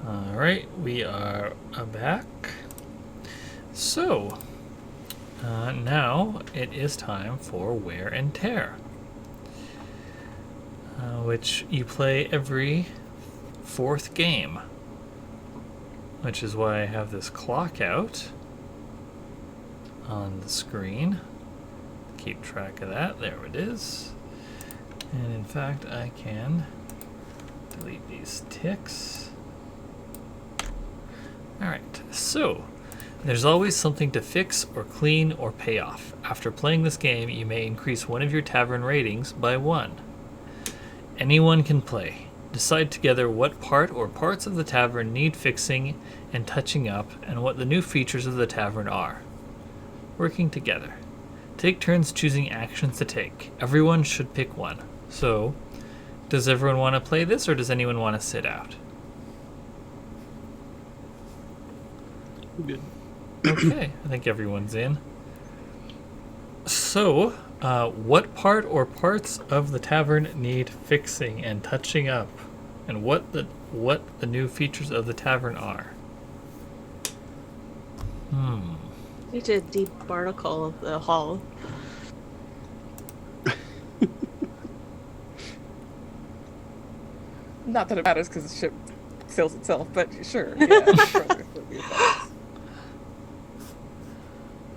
Alright, we are back. So, now it is time for Wear and Tear, which you play every fourth game, which is why I have this clock out on the screen. Keep track of that. There it is. And in fact, I can delete these ticks. Alright, so there's always something to fix or clean or pay off. After playing this game, you may increase one of your tavern ratings by 1. Anyone can play. Decide together what part or parts of the tavern need fixing and touching up, and what the new features of the tavern are. Working together. Take turns choosing actions to take. Everyone should pick one. So, does everyone want to play this, or does anyone want to sit out? Good. Okay, I think everyone's in. So, what part or parts of the tavern need fixing and touching up, and what the new features of the tavern are? Need to debarnacle the hall. Not that it matters because the ship sails itself, but sure. Yeah,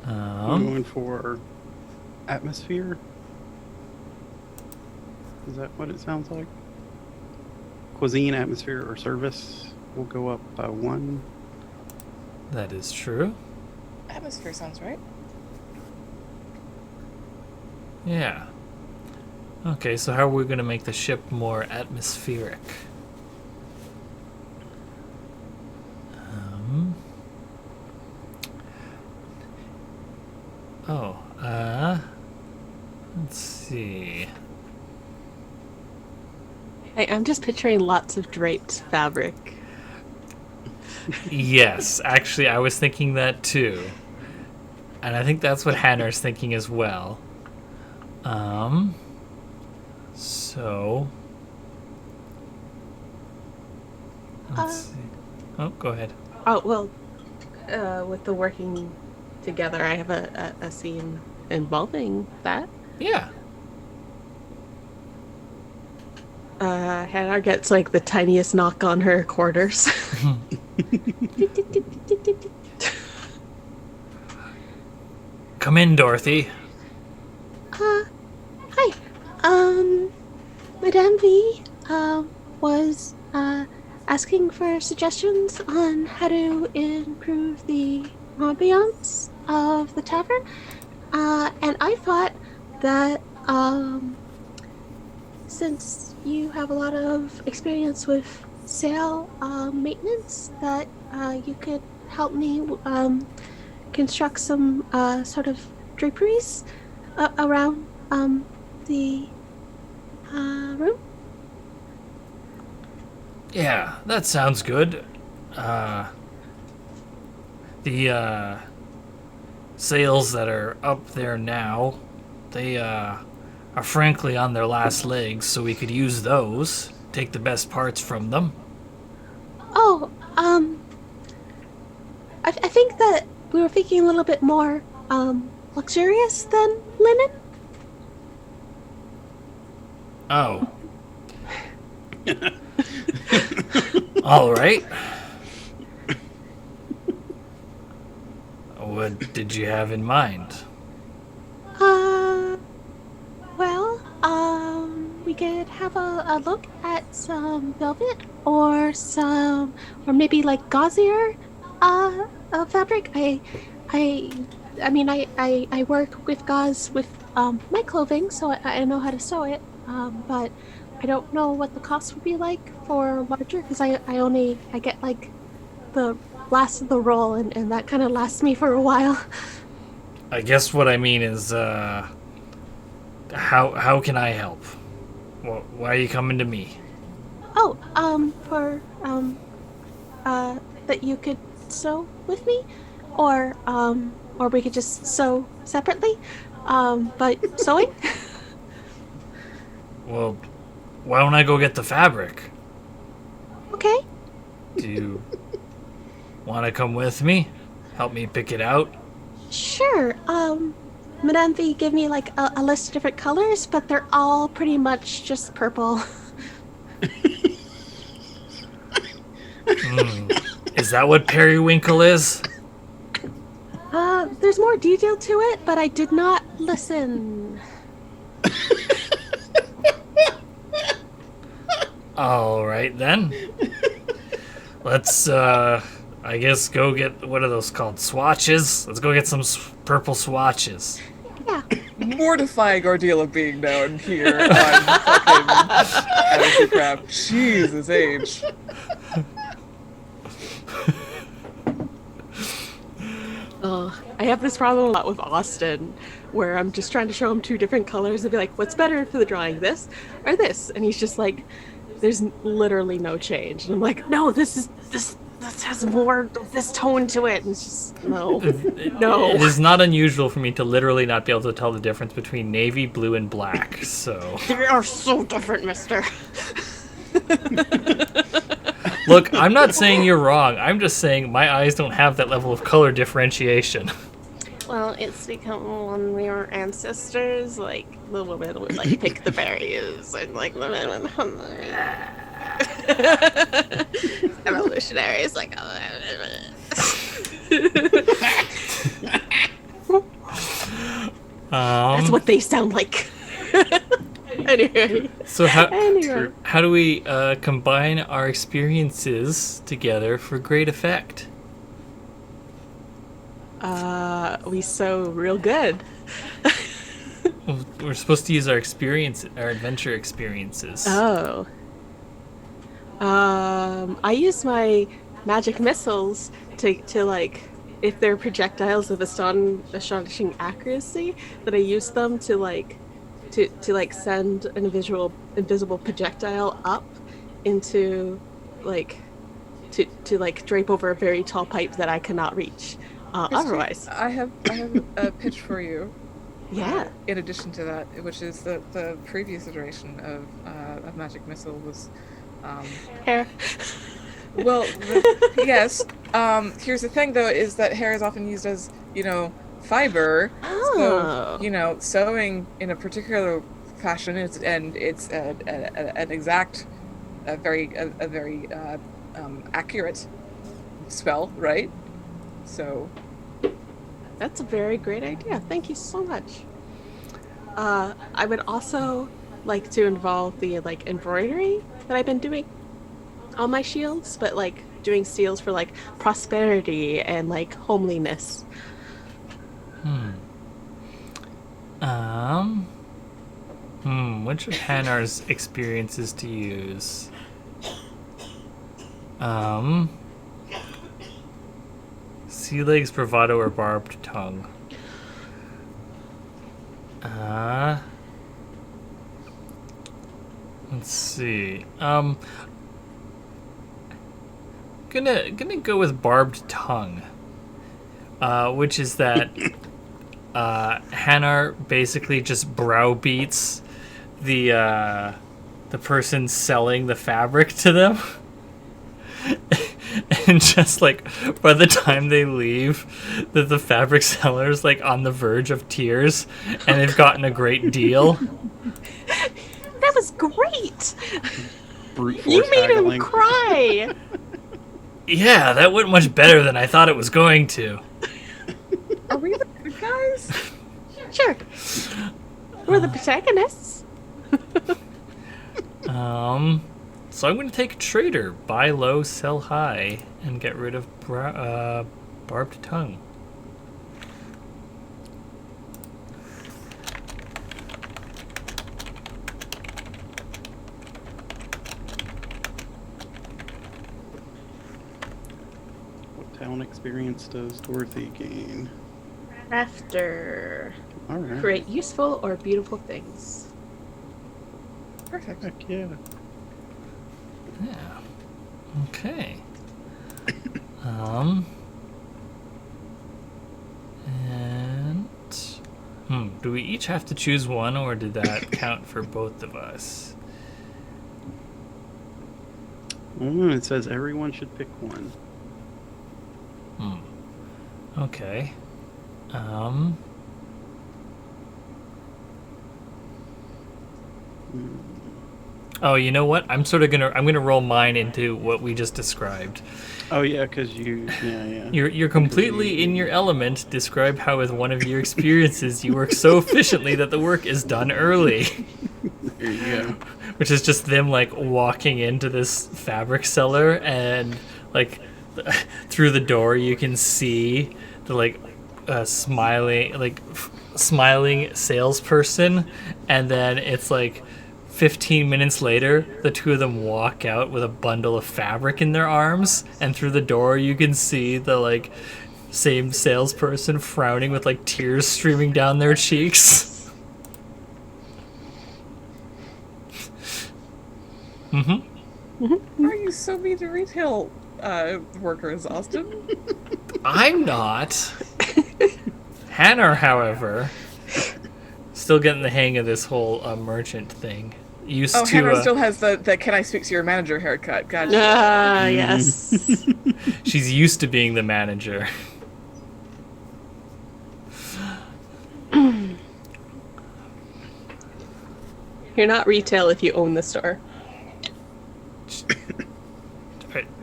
I'm going for atmosphere. Is that what it sounds like? Cuisine, atmosphere, or service will go up by 1. That is true. atmosphere sounds right. Yeah. Okay, so how are we going to make the ship more atmospheric? Let's see. I'm just picturing lots of draped fabric. Yes, actually, I was thinking that too. And I think that's what Hannah's thinking as well. So... Let's see. Oh, go ahead. Oh, well, with the working together, I have a scene involving that. Yeah. Hannah gets like the tiniest knock on her quarters. Come in, Dorothy. Hi. Madame V, was, asking for suggestions on how to improve the ambiance of the tavern. And I thought that, since you have a lot of experience with sail maintenance, that you could help me construct some sort of draperies around the room. Yeah, that sounds good. The sails that are up there now, they are frankly on their last legs, so we could use those, take the best parts from them. Oh, I think that we were thinking a little bit more luxurious than linen. Oh. All right. What did you have in mind? Well, we could have a look at some velvet or maybe like gauzier fabric. I mean, I work with gauze with my clothing, so I know how to sew it. But I don't know what the cost would be like for larger, because I get like the last of the roll, and that kind of lasts me for a while. I guess what I mean is, how can I help? Why are you coming to me? Oh, that you could sew with me, or we could just sew separately, but sewing. Well, why don't I go get the fabric? Okay. Do you want to come with me? Help me pick it out? Sure. Madame V gave me like a list of different colors, but they're all pretty much just purple. Is that what periwinkle is? There's more detail to it, but I did not listen. All right then. Let's, I guess go get, what are those called? Swatches? Let's go get some purple swatches. Yeah. Mortifying ordeal of being known here on fucking Fantasy Crap. Jesus H. I have this problem a lot with Austin, where I'm just trying to show him two different colors and be like, what's better for the drawing, this or this? And he's just like, there's literally no change. And I'm like, no, this has more of this tone to it. And it's just, no. No. It is not unusual for me to literally not be able to tell the difference between navy, blue, and black, so... They are so different, mister. Look, I'm not saying you're wrong. I'm just saying my eyes don't have that level of color differentiation. Well, it's become when we were ancestors, like, the women would, like, pick the berries, and, like, the men would hunt the evolutionaries, like, that's what they sound like. Anyway. So how do we combine our experiences together for great effect? We sew real good. Well, we're supposed to use our adventure experiences. Oh. I use my magic missiles to like, if they're projectiles of astonishing accuracy, that I use them to like send an invisible projectile up into like to like drape over a very tall pipe that I cannot reach otherwise. I have a pitch for you. Yeah. In addition to that, which is that the previous iteration of Magic Missile was Hair. well, yes. Here's the thing, though, is that hair is often used as, fiber. Oh. So, sewing in a particular fashion it's an exact, a very accurate spell, right? So That's a very great idea. Thank you so much. I would also like to involve the like embroidery that I've been doing on my shields, but like doing seals for like prosperity and like homeliness. Which of Hanar's experiences to use? Sea legs, bravado, or barbed tongue? Let's see. Gonna go with barbed tongue. Which is that Hanar basically just browbeats the person selling the fabric to them. And just like by the time they leave, the fabric seller's like on the verge of tears and they've gotten a great deal. That was great. Brute force You made haggling. him cry. Yeah, that went much better than I thought it was going to. are we the good guys? Sure. We're the protagonists. So I'm going to take Trader, buy low, sell high, and get rid of barbed tongue. What town experience does Dorothy gain? After All right. create useful or beautiful things. Perfect. Heck yeah. Yeah. Okay. And do we each have to choose one, or did that count for both of us? It says everyone should pick one. Okay. Oh, you know what? I'm gonna roll mine into what we just described. Oh yeah, because yeah. You're completely in your element. Describe how with one of your experiences you work so efficiently that the work is done early. There you go. Which is just them like walking into this fabric cellar and like through the door you can see the like smiling salesperson, and then it's like 15 minutes later, the two of them walk out with a bundle of fabric in their arms, and through the door you can see the like same salesperson frowning with like tears streaming down their cheeks. Why are you so mean to retail workers, Austin? I'm not. Hannah, however, still getting the hang of this whole merchant thing. Hannah still has the can I speak to your manager haircut. Gotcha. Yes. She's used to being the manager. You're not retail if you own the store.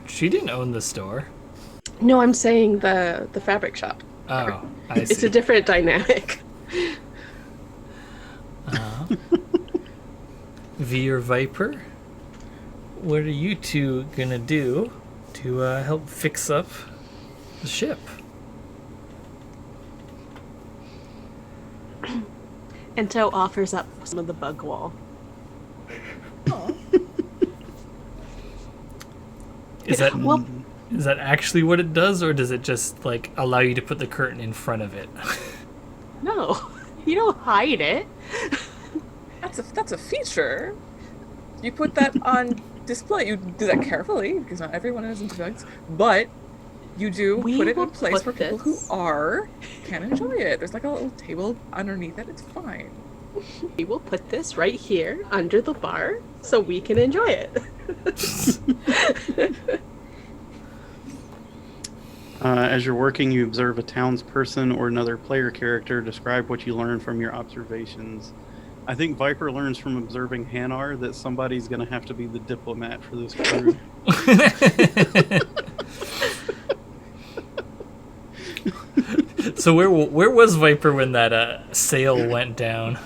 She didn't own the store. No, I'm saying the fabric shop. Oh, I see. It's a different dynamic. V or Viper, what are you two gonna do to help fix up the ship? Ento offers up some of the bug wall. Is that actually what it does, or does it just like allow you to put the curtain in front of it? No, you don't hide it. That's a feature. You put that on display. You do that carefully because not everyone is into bugs, but you do put it in a place where people who can enjoy it. There's like a little table underneath it. It's fine. We will put this right here under the bar so we can enjoy it. As you're working, you observe a townsperson or another player character. Describe what you learn from your observations. I think Viper learns from observing Hanar that somebody's going to have to be the diplomat for this crew. So where was Viper when that sale went down?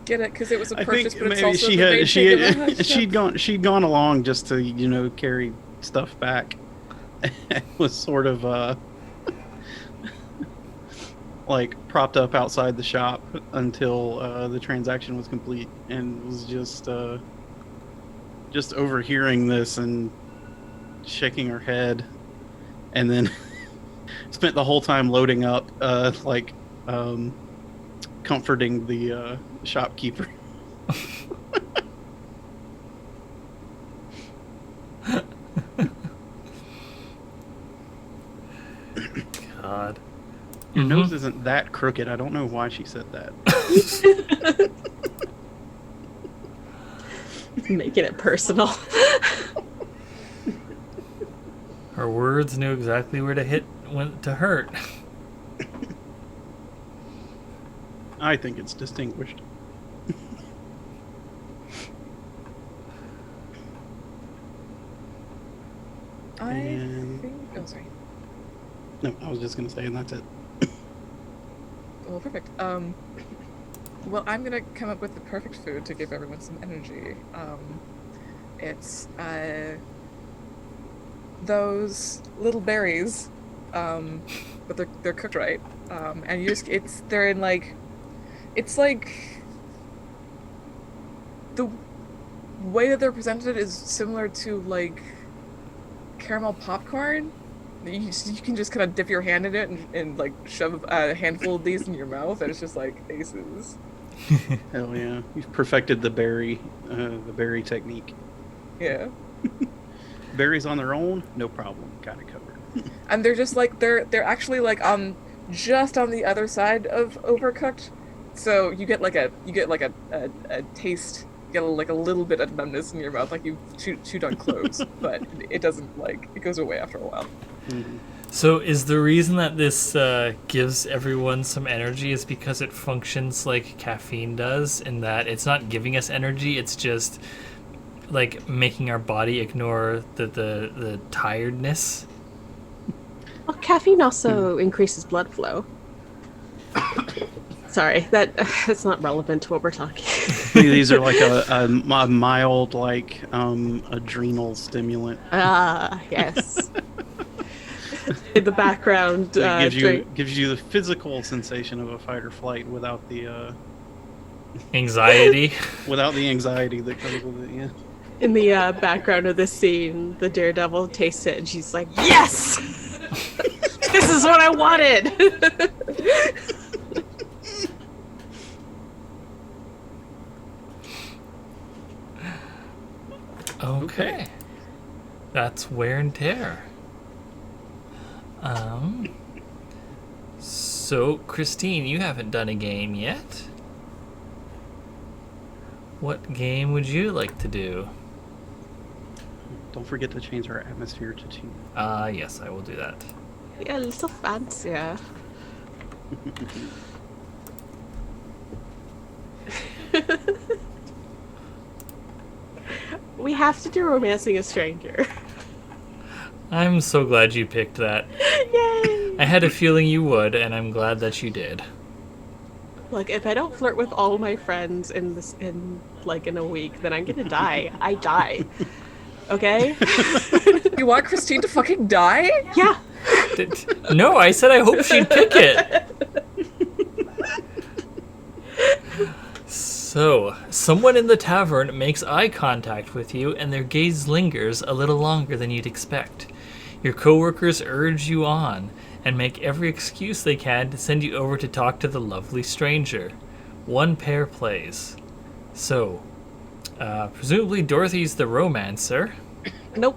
Get it? Because it was a I purchase, think but it's maybe also she'd gone along just to carry stuff back. It was sort of like propped up outside the shop until the transaction was complete, and was just overhearing this and shaking her head, and then spent the whole time loading up, comforting the shopkeeper. God. Your nose isn't that crooked. I don't know why she said that. Making it personal. Her words knew exactly where to hurt. I think it's distinguished. Oh, sorry. No, I was just going to say, and that's it. Well, perfect. Well, I'm gonna come up with the perfect food to give everyone some energy. It's those little berries, but they're cooked right. And they're in like, it's like the way that they're presented is similar to like caramel popcorn. You can just kind of dip your hand in it and like shove a handful of these in your mouth, and it's just like aces. Hell yeah. You've perfected the berry technique. Yeah. Berries on their own, no problem. Got it covered. And they're just like, they're actually like just on the other side of overcooked, So you get like a taste, you get like a little bit of numbness in your mouth, like you chewed on cloves, but it doesn't like it goes away after a while. Mm-hmm. So is the reason that this gives everyone some energy is because it functions like caffeine does, in that it's not giving us energy, it's just like making our body ignore the tiredness? Well, caffeine also increases blood flow. Sorry, that's not relevant to what we're talking. These are like a mild, like adrenal stimulant. Yes. In the background, It gives you the physical sensation of a fight or flight without the Anxiety. without the anxiety that comes with it. Yeah. in the background of this scene, the daredevil tastes it, and she's like, "Yes, this is what I wanted." Okay. That's wear and tear. So, Christine, you haven't done a game yet. What game would you like to do? Don't forget to change our atmosphere to 2. Yes, I will do that. Yeah, a little fancier. We have to do Romancing a Stranger. I'm so glad you picked that. Yay! I had a feeling you would, and I'm glad that you did. Like, if I don't flirt with all my friends in a week, then I'm gonna die. I die. Okay? You want Christine to fucking die? Yeah. No, I said I hope she'd pick it. So, someone in the tavern makes eye contact with you, and their gaze lingers a little longer than you'd expect. Your coworkers urge you on, and make every excuse they can to send you over to talk to the lovely stranger. One pair plays. So, presumably Dorothy's the romancer. Nope.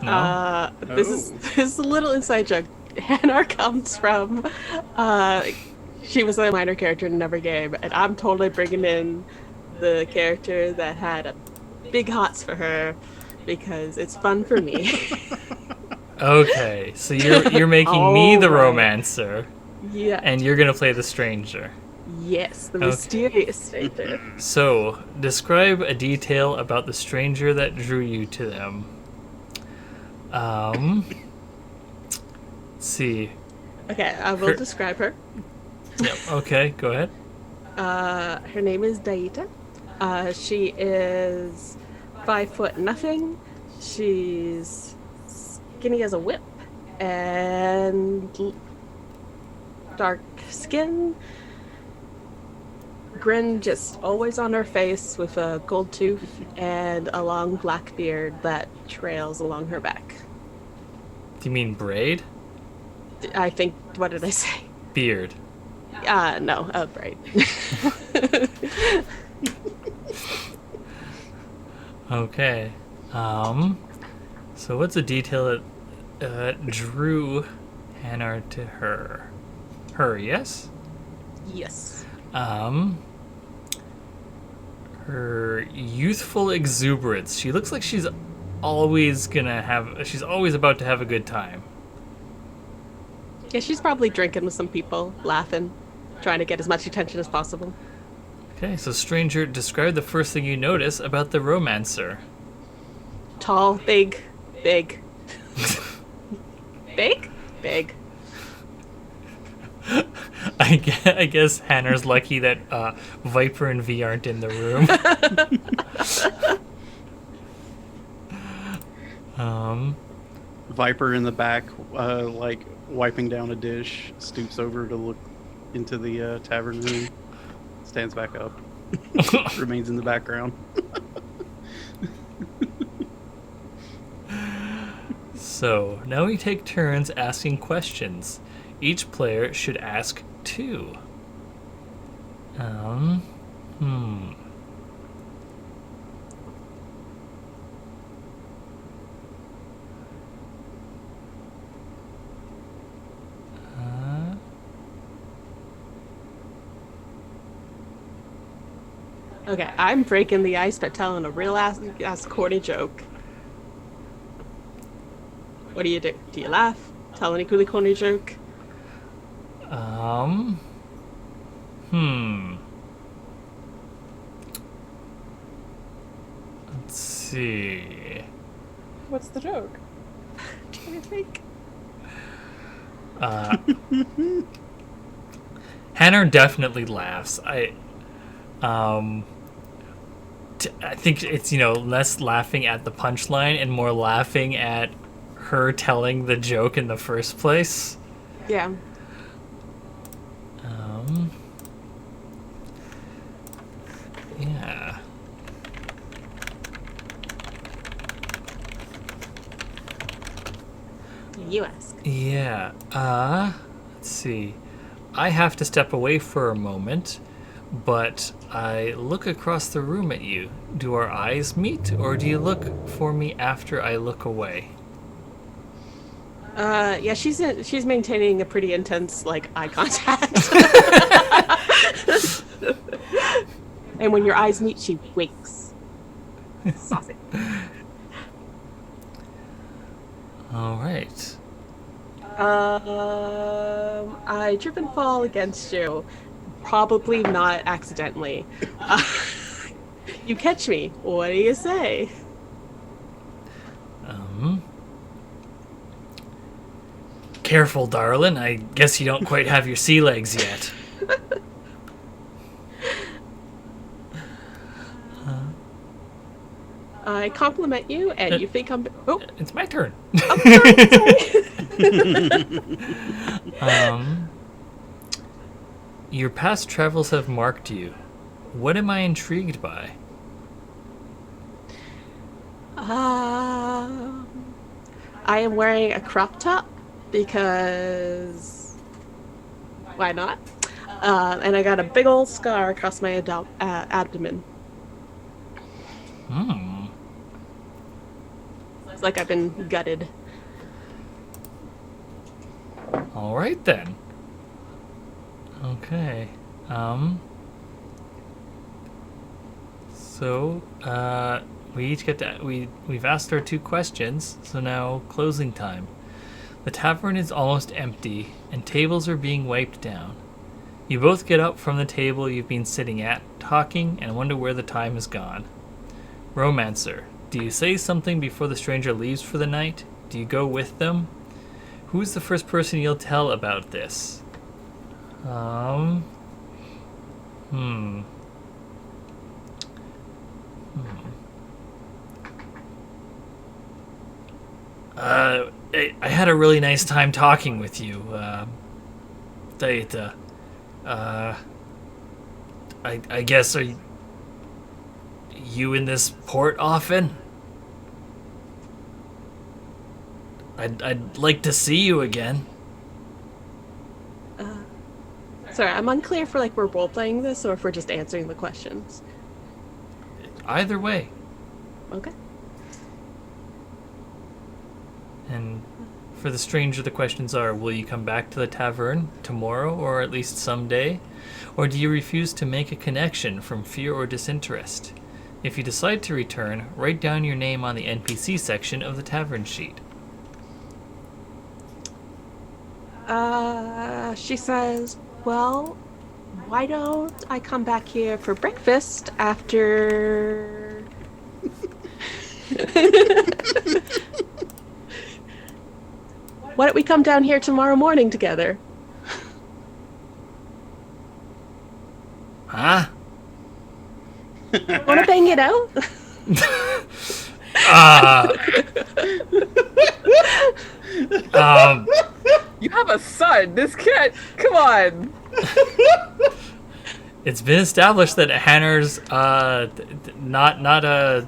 No? This is a little inside joke. Hannah comes from, she was a minor character in another game, and I'm totally bringing in the character that had a big hots for her because it's fun for me. Okay, so you're making me the romancer, Yeah. and you're gonna play the stranger. Yes, the mysterious stranger. So, describe a detail about the stranger that drew you to them. Let's see. Okay, I will describe her. Yep. Okay, go ahead. Her name is Daita. She is 5'0". She's skinny as a whip and dark skin. Grin just always on her face with a gold tooth and a long black beard that trails along her back. Do you mean braid? I think, what did I say? Beard. No, braid. Okay. So what's a detail that drew Hannah to her? Her, yes? Yes. Her youthful exuberance. She looks like she's always about to have a good time. Yeah, she's probably drinking with some people, laughing, trying to get as much attention as possible. Okay, so stranger, describe the first thing you notice about the romancer. Tall, big. Big? Big. I guess Hannah's lucky that Viper and V aren't in the room. Viper in the back, like wiping down a dish, stoops over to look into the tavern room, stands back up, remains in the background. So, now we take turns asking questions. Each player should ask 2. Okay, I'm breaking the ice by telling a real ass corny joke. What do you do? Do you laugh? Tell any really corny joke? Hmm. Let's see. What's the joke? What do you think? Hannah definitely laughs. I think it's, less laughing at the punchline and more laughing at her telling the joke in the first place. Yeah. Yeah. You ask. Yeah. Let's see. I have to step away for a moment, but I look across the room at you. Do our eyes meet, or do you look for me after I look away? Yeah, she's maintaining a pretty intense eye contact. And when your eyes meet, she winks. Saucy. All right. I trip and fall against you. Probably not accidentally. You catch me. What do you say? Careful, darling. I guess you don't quite have your sea legs yet. I compliment you, and you think I'm... Oh, It's my turn. sorry. Your past travels have marked you. What am I intrigued by? I am wearing a crop top because why not? And I got a big old scar across my abdomen. It's like I've been gutted. All right then. Okay. So, we each get to we've asked our 2 questions, so now closing time. The tavern is almost empty and tables are being wiped down. You both get up from the table you've been sitting at, talking, and wonder where the time has gone. Romancer, do you say something before the stranger leaves for the night? Do you go with them? Who's the first person you'll tell about this? I had a really nice time talking with you. I guess, are you in this port often? I'd like to see you again. Sorry, I'm unclear if we're role playing this or if we're just answering the questions. Either way. Okay. And for the stranger, the questions are, will you come back to the tavern tomorrow or at least someday? Or do you refuse to make a connection from fear or disinterest? If you decide to return, write down your name on the NPC section of the tavern sheet. She says, well, why don't I come back here for breakfast after... Why don't we come down here tomorrow morning together? Huh? Wanna bang it out? You have a son. This can't. Come on. It's been established that Hannah's not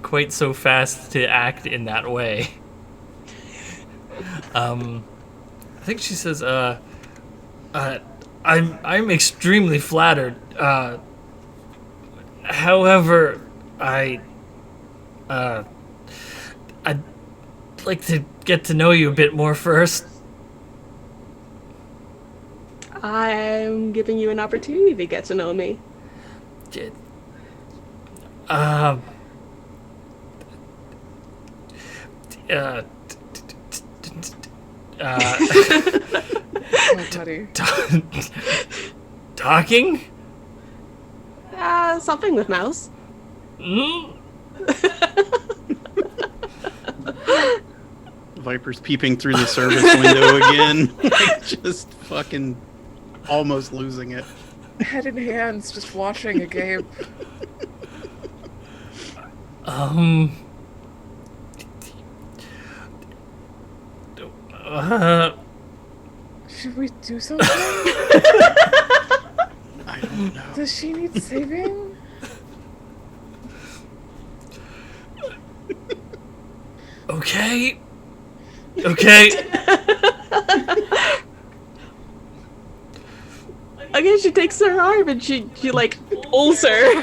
quite so fast to act in that way. I think she says, I'm extremely flattered. However, I'd like to get to know you a bit more first. I'm giving you an opportunity to get to know me. Um. Oh, buddy. Talking? Something with mouse. Mm? Viper's peeping through the service window again. Like, just fucking almost losing it. Head in hands, just watching a game. Should we do something? I don't know. Does she need saving? Okay. I guess she takes her arm and she like pulls her,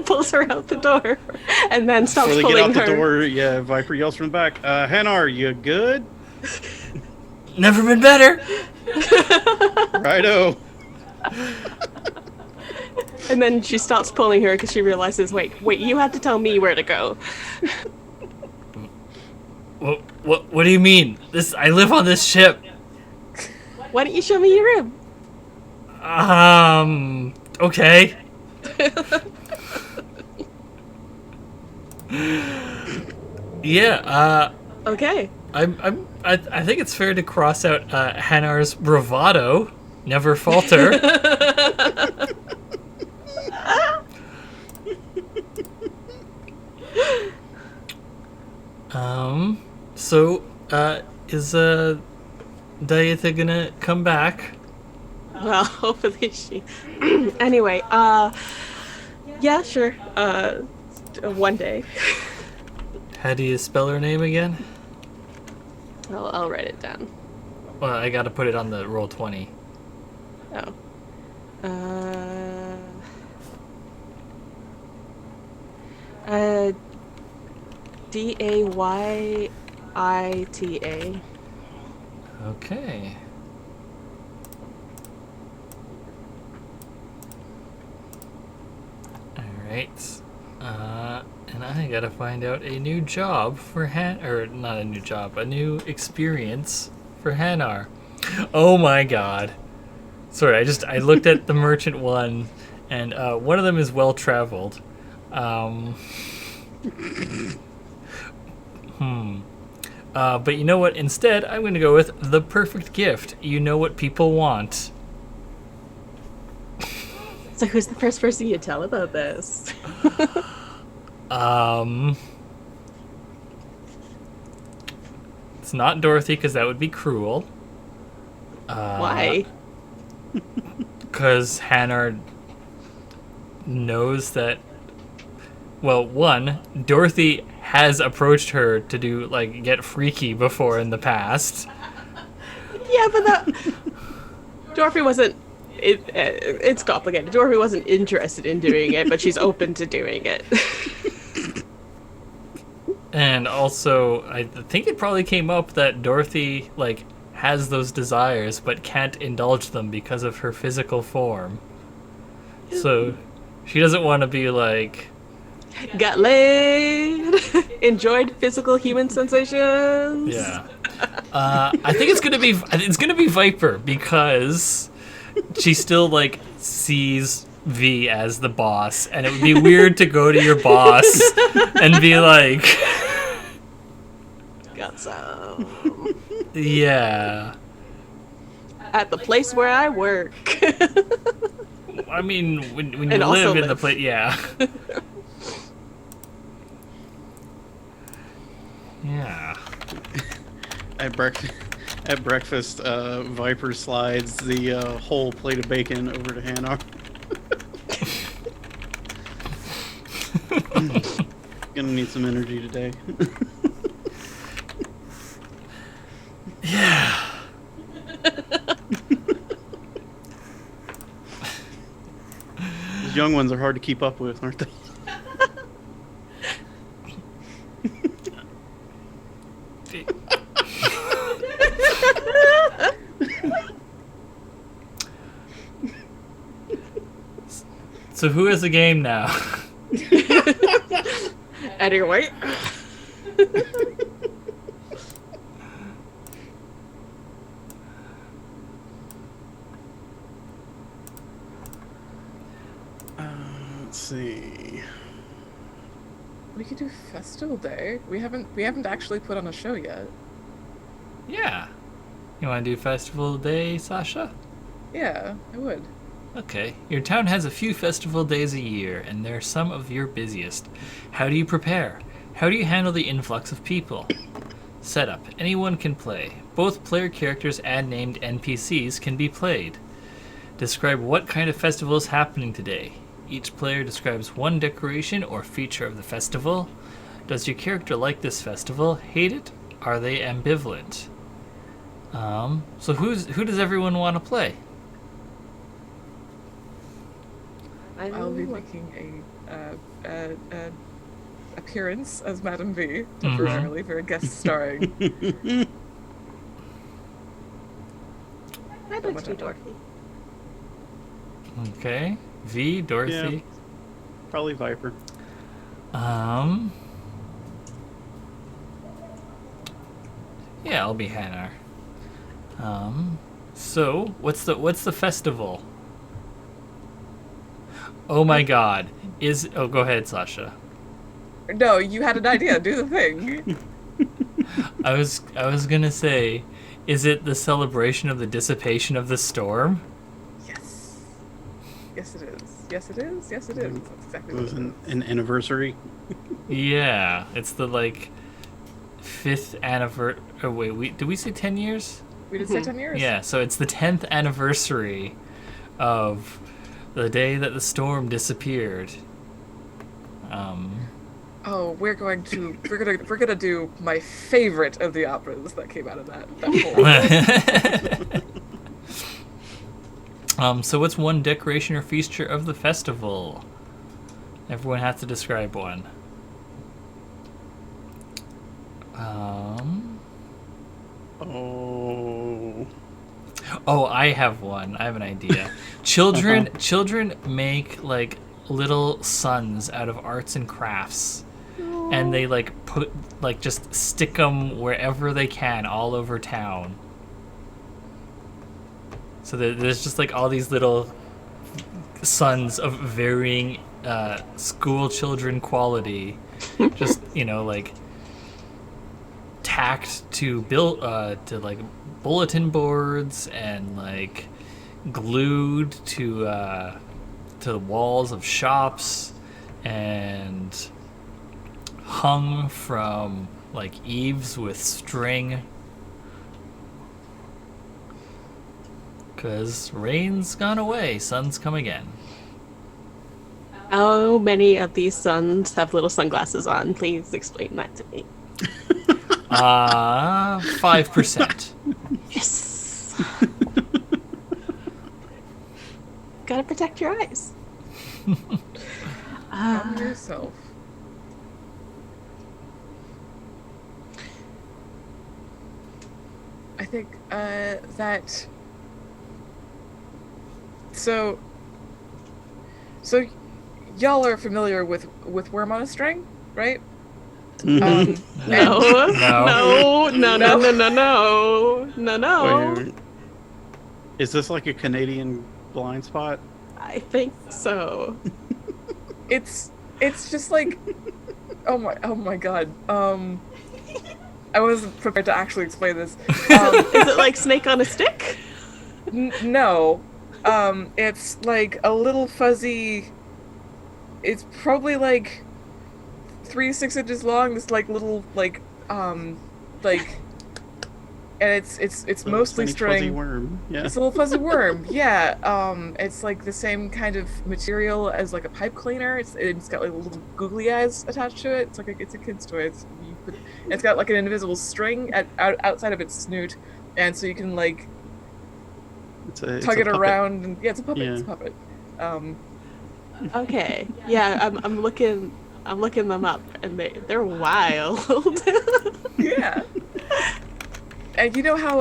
pulls her out the door, and then stops Before they pulling get out her. the door, yeah, Viper yells from the back, Hanar, you good? Never been better. Righto. And then she stops pulling her because she realizes, wait, you had to tell me where to go. What do you mean? I live on this ship. Why don't you show me your room? Okay. Yeah, Okay. I think it's fair to cross out Hanar's bravado. Never falter. So, is Dietha gonna come back? Well, hopefully she. Anyway, yeah, sure. One day. How do you spell her name again? I'll write it down. Well, I gotta put it on the roll 20. Oh. Dayita. Okay. Alright. And I gotta find out a new job for or not a new job, a new experience for Hanar. Oh my god. Sorry, I looked at the merchant one, and one of them is well traveled. But you know what? Instead, I'm going to go with the perfect gift. You know what people want. So who's the first person you tell about this? It's not Dorothy, because that would be cruel. Why? Because Hanar knows that. Well, one, Dorothy has approached her to do get freaky before in the past. Yeah, but that Dorothy wasn't. It's complicated. Dorothy wasn't interested in doing it, but she's open to doing it. And also, I think it probably came up that Dorothy has those desires but can't indulge them because of her physical form. So she doesn't want to be Got laid. Enjoyed physical human sensations. Yeah. I think it's gonna be Viper, because she still sees V as the boss, and it would be weird to go to your boss and be like, got some yeah. at the place where I work. I mean, when you And also live in the live. place, yeah. Yeah. At breakfast, Viper slides the whole plate of bacon over to Hanar. Gonna need some energy today. Yeah. These young ones are hard to keep up with, aren't they? So who has the game now? Eddie White. Let's see. We could do Festival Day. We haven't actually put on a show yet. Yeah. You want to do Festival Day, Sasha? Yeah, I would. Okay. Your town has a few festival days a year, and they're some of your busiest. How do you prepare? How do you handle the influx of people? Setup. Anyone can play. Both player characters and named NPCs can be played. Describe what kind of festival is happening today. Each player describes one decoration or feature of the festival. Does your character like this festival? Hate it? Are they ambivalent? So who does everyone want to play? I'll be making a appearance as Madame V temporarily for a guest starring. I'd like to be Dorothy. Okay. V, Dorothy. Yeah, probably Viper. Yeah, I'll be Hanar. So what's the festival? Oh my God! Go ahead, Sasha. No, you had an idea. Do the thing. I was gonna say, is it the celebration of the dissipation of the storm? Yes. Yes, it is. Yes, it is. Yes, it is. That's exactly It what was it is. an anniversary. Yeah, it's the 5th anniversary. Oh wait, did we say 10 years? We did say 10 years? Yeah, so it's the 10th anniversary of the day that the storm disappeared. Oh, we're gonna do my favorite of the operas that came out of that whole. So what's one decoration or feature of the festival? Everyone has to describe one. Oh, I have one. I have an idea. Children make little suns out of arts and crafts. And they just stick them wherever they can all over town. So there's just all these little suns of varying school children quality, just tacked to build to bulletin boards and glued to the walls of shops and hung from eaves with string. 'Cause rain's gone away, sun's come again. How many of these suns have little sunglasses on? Please explain that to me. 5%. Yes. Gotta protect your eyes. Calm yourself. I think that. So y'all are familiar with Worm on a String, right? No. Wait, is this a Canadian blind spot? I think so. It's just oh my God. I wasn't prepared to actually explain this. Is it like Snake on a Stick? No. It's a little fuzzy. It's probably 3 to 6 inches long. This little and it's mostly string. Fuzzy worm. Yeah. It's a little fuzzy worm. Yeah. It's the same kind of material as a pipe cleaner. It's got little googly eyes attached to it. It's a kid's toy. It's got an invisible string outside of its snoot, and so you can tug it around. And yeah, it's a puppet. Yeah. It's a puppet. Okay. Yeah, I'm looking them up, and they're wild. Yeah. And you know how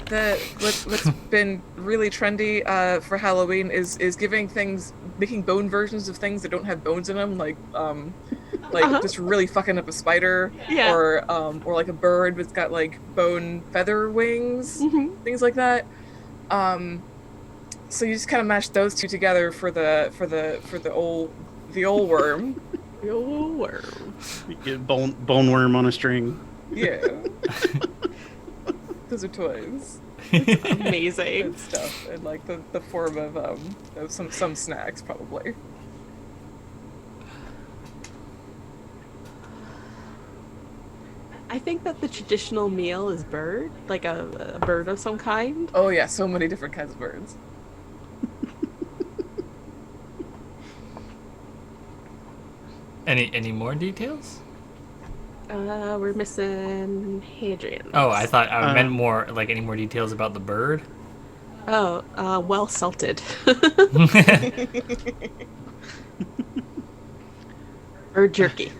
what's been really trendy for Halloween is giving things making bone versions of things that don't have bones in them, like just really fucking up a spider, or like a bird that's got like bone feather wings, things like that. So you just kind of mash those two together for the old worm. The old worm. You get bone worm on a string. Yeah. Those are toys. Amazing. And stuff, and like the form of some snacks probably. I think that the traditional meal is bird, like a bird of some kind. Oh yeah, so many different kinds of birds. Any more details? We're missing Hadrian. Oh, I thought I meant more like any more details about the bird. Oh, well salted. Bird jerky.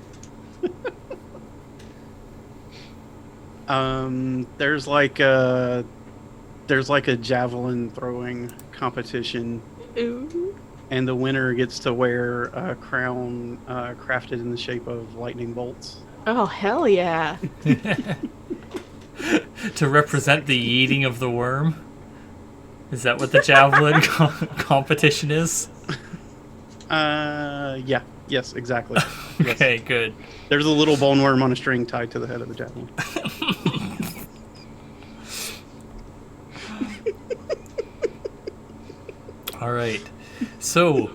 There's like a javelin throwing competition. Ooh. And the winner gets to wear a crown crafted in the shape of lightning bolts. Oh, hell yeah. To represent the eating of the worm? Is that what the javelin competition is? Yeah. Yes, exactly. Okay, yes. Good. There's a little bone worm on a string tied to the head of the javelin. All right. So,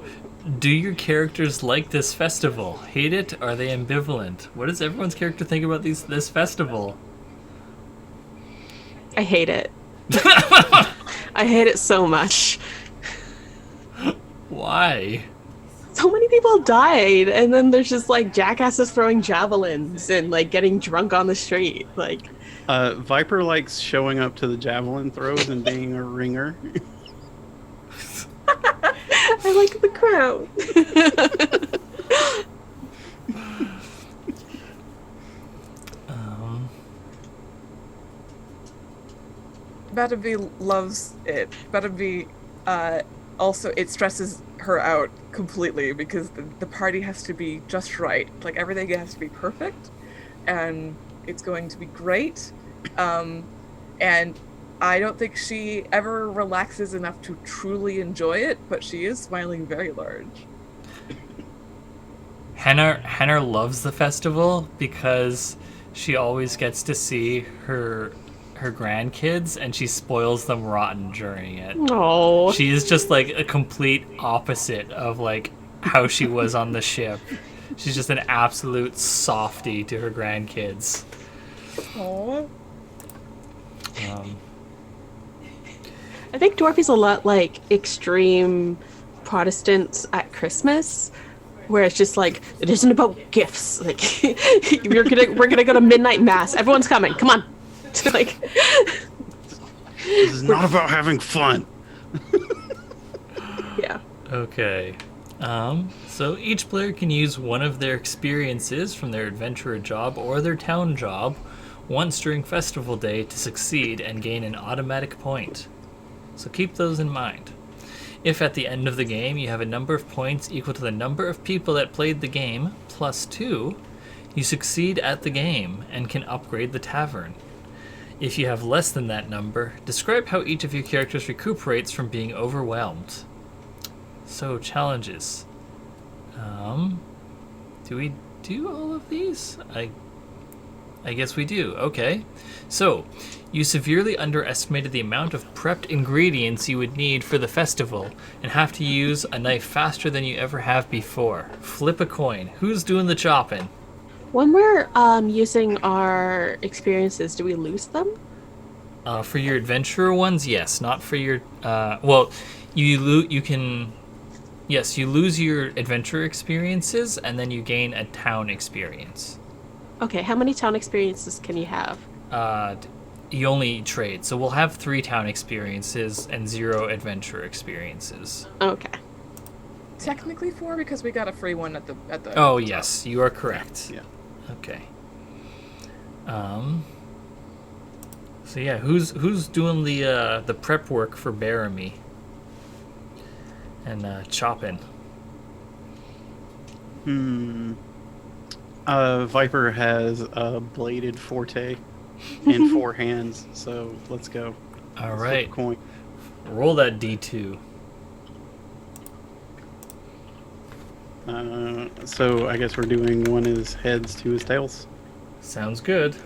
do your characters like this festival? Hate it? Are they ambivalent? What does everyone's character think about this festival? I hate it. I hate it so much. Why? So many people died, and then there's just like jackasses throwing javelins and like getting drunk on the street. Like, Viper likes showing up to the javelin throws and being a ringer. I like the crowd. Bataby loves it. Bataby also, it stresses her out completely because the party has to be just right. Like, everything has to be perfect, and it's going to be great. And I don't think she ever relaxes enough to truly enjoy it, but she is smiling very large. Hannah loves the festival because she always gets to see her grandkids, and she spoils them rotten during it. Oh, She is just like a complete opposite of like how she was on the ship. She's just an absolute softie to her grandkids. Aww. I think Dorothy's a lot like extreme Protestants at Christmas, where it's just like, it isn't about gifts. Like, we're gonna go to midnight mass. Everyone's coming. Come on. Like, This is not about having fun. yeah. Okay. So each player can use one of their experiences from their adventurer job or their town job once during festival day to succeed and gain an automatic point. So keep those in mind. If at the end of the game you have a number of points equal to the number of people that played the game plus 2, you succeed at the game and can upgrade the tavern. If you have less than that number, describe how each of your characters recuperates from being overwhelmed. So, challenges. Do we do all of these? I guess we do. Okay. So, you severely underestimated the amount of prepped ingredients you would need for the festival and have to use a knife faster than you ever have before. Flip a coin. Who's doing the chopping? When we're using our experiences, do we lose them? For your adventurer ones, yes. Not for your... well, you lose your adventurer experiences, and then you gain a town experience. Okay, how many town experiences can you have? You only trade. So we'll have 3 town experiences and 0 adventurer experiences. Okay. Technically 4 because we got a free one at the. Oh, yes. You are correct. Yeah. Okay. So yeah, who's doing the prep work for Baramy and chopping? Viper has a bladed forte and 4 hands, so let's go. All Let's right. flip a coin. Roll that D2. So I guess we're doing 1 is heads, 2 is tails. Sounds good.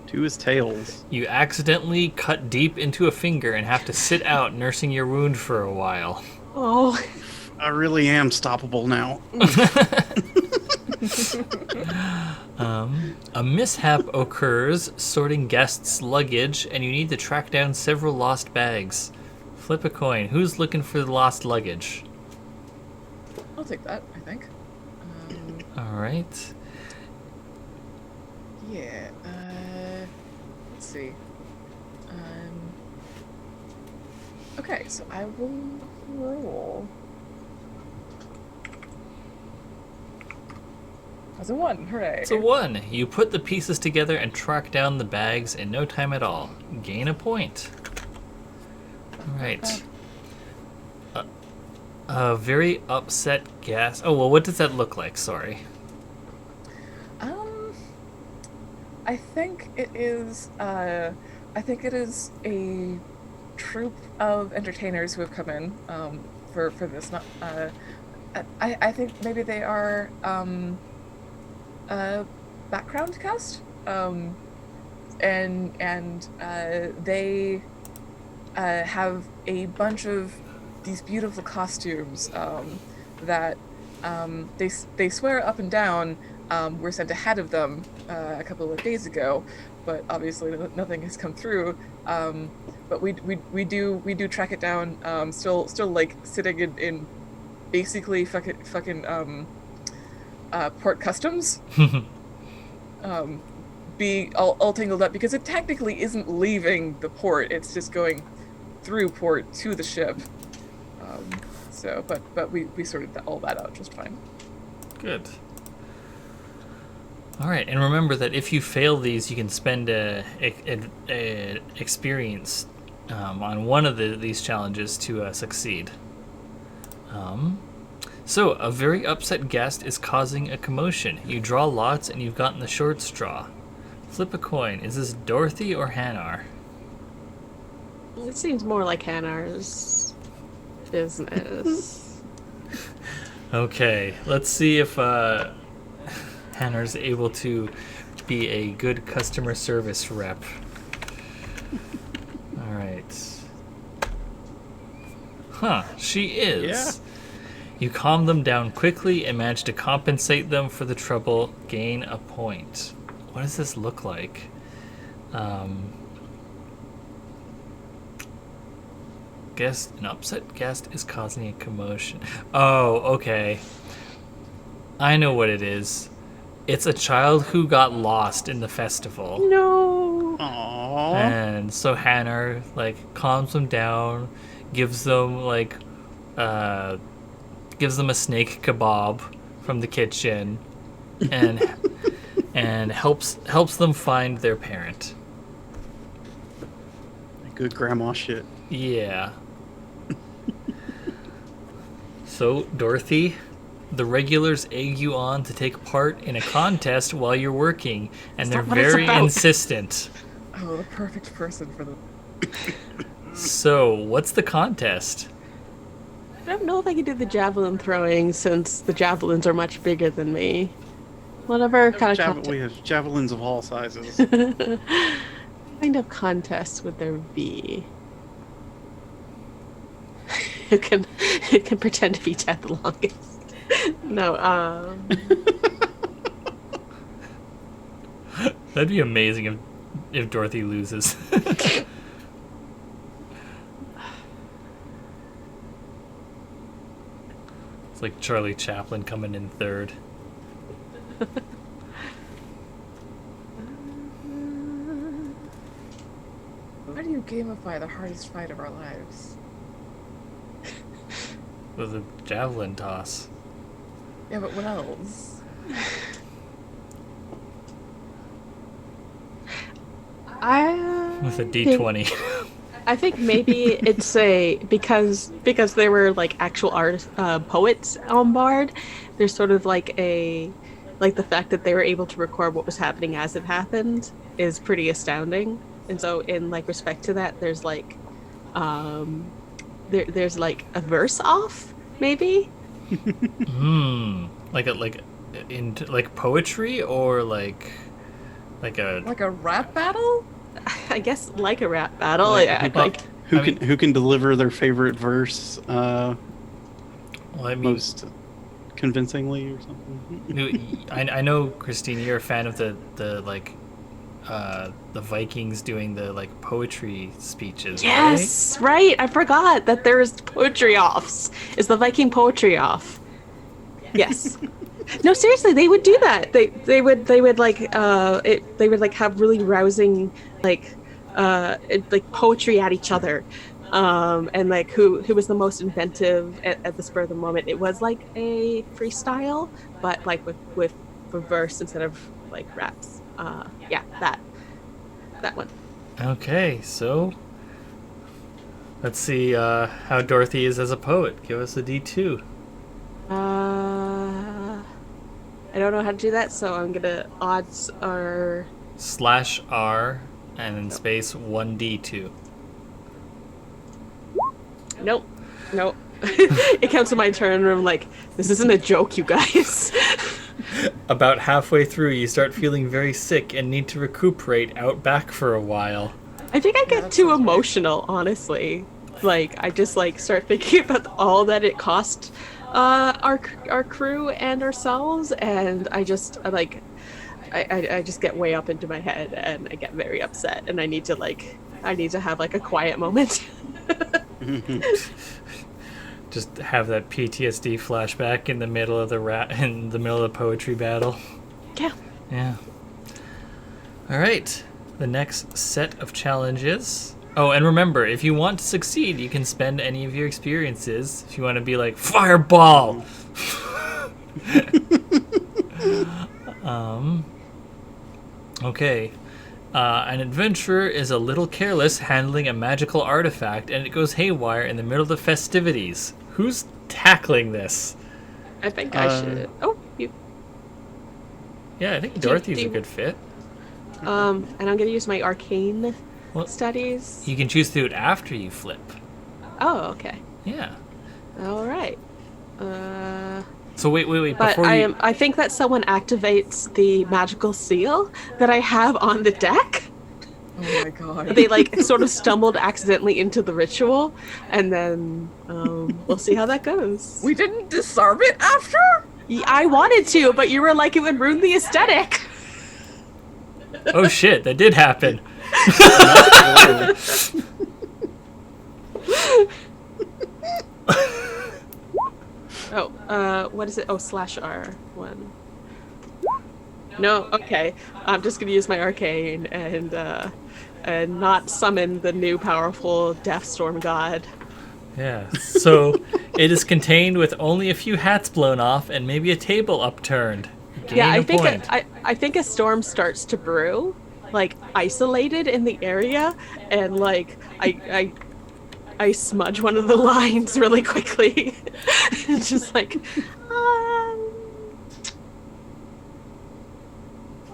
2 is tails. You accidentally cut deep into a finger and have to sit out nursing your wound for a while. Oh. I really am stoppable now. A mishap occurs sorting guests' luggage, and you need to track down several lost bags. Flip a coin. Who's looking for the lost luggage? I'll take that, I think. All right. Yeah, let's see. Okay, so I will roll. That's a 1, hooray. It's a 1. You put the pieces together and track down the bags in no time at all. Gain a point. All right. A very upset guest. Oh, well, what does that look like? Sorry. I think it is a troupe of entertainers who have come in for this. Not I think maybe they are background cast, and they have a bunch of these beautiful costumes that they swear up and down were sent ahead of them a couple of days ago, but obviously nothing has come through. But we do track it down. Still like sitting in basically fucking port customs. Be all tangled up because it technically isn't leaving the port. It's just going through port to the ship. But we sorted all that out just fine. Good. All right, and remember that if you fail these, you can spend a experience on one of these challenges to succeed. So, a very upset guest is causing a commotion. You draw lots, and you've gotten the short straw. Flip a coin. Is this Dorothy or Hanar? It seems more like Hannah's business. Okay, let's see if Hannah's able to be a good customer service rep. All right. Huh, she is. Yeah. You calm them down quickly and manage to compensate them for the trouble, gain a point. What does this look like? An upset guest is causing a commotion. Oh, okay. I know what it is. It's a child who got lost in the festival. No. Aww. And so Hannah calms them down, gives them a snake kebab from the kitchen, and helps them find their parent. Good grandma shit. Yeah. So, Dorothy, the regulars egg you on to take part in a contest while you're working, and they're very insistent. Oh, the perfect person for the... So, what's the contest? I don't know if I can do the javelin throwing since the javelins are much bigger than me. Whatever kind of We have javelins of all sizes. kind of contest would there be? Who can pretend to be dead the longest? No, That'd be amazing if Dorothy loses. It's like Charlie Chaplin coming in third. How do you gamify the hardest fight of our lives? With a javelin toss. Yeah, but what else? With a D20. I think maybe it's because there were like actual poets on board. There's sort of like the fact that they were able to record what was happening as it happened is pretty astounding. And so in like respect to that, there's like there's like a verse off maybe. Like poetry or like a rap battle. I guess like a rap battle. Who can deliver their favorite verse most convincingly or something? I know, Christine, you're a fan of the Vikings doing the like poetry speeches. Yes, right. I forgot that there's poetry offs. Is the Viking poetry off? Yes. No, seriously, they would do that. They would have really rousing like poetry at each other, and like who was the most inventive at the spur of the moment. It was like a freestyle, but like with verse instead of like raps. That one. Okay, so let's see how Dorothy is as a poet. Give us a D2. I don't know how to do that, so I'm gonna odds are /R and then space 1D2. Nope. It comes to my turn and I'm like, this isn't a joke, you guys. About halfway through, you start feeling very sick and need to recuperate out back for a while. I think I get too emotional, honestly. Like, I just like start thinking about all that it cost our crew and ourselves, and I just I just get way up into my head and I get very upset, and I need to have like a quiet moment. Just have that PTSD flashback in the middle of the poetry battle. Yeah. All right. The next set of challenges. Oh, and remember, if you want to succeed, you can spend any of your experiences. If you want to be like fireball. Okay. An adventurer is a little careless handling a magical artifact, and it goes haywire in the middle of the festivities. Who's tackling this? I think I should. Oh, you. Yeah, I think Dorothy's a good fit. And I'm gonna use my arcane studies. You can choose to do it after you flip. Oh, okay. Yeah. All right. So wait. But I think that someone activates the magical seal that I have on the deck. Oh my god. They like sort of stumbled accidentally into the ritual, and then we'll see how that goes. We didn't disarm it after? I wanted to, but you were like, it would ruin the aesthetic. Oh shit, that did happen. What is it? Oh, /R one. No, okay. I'm just gonna use my arcane and not summon the new powerful Death Storm god. Yeah. So it is contained with only a few hats blown off and maybe a table upturned. I think a storm starts to brew, like isolated in the area, and like I smudge one of the lines really quickly. It's just like,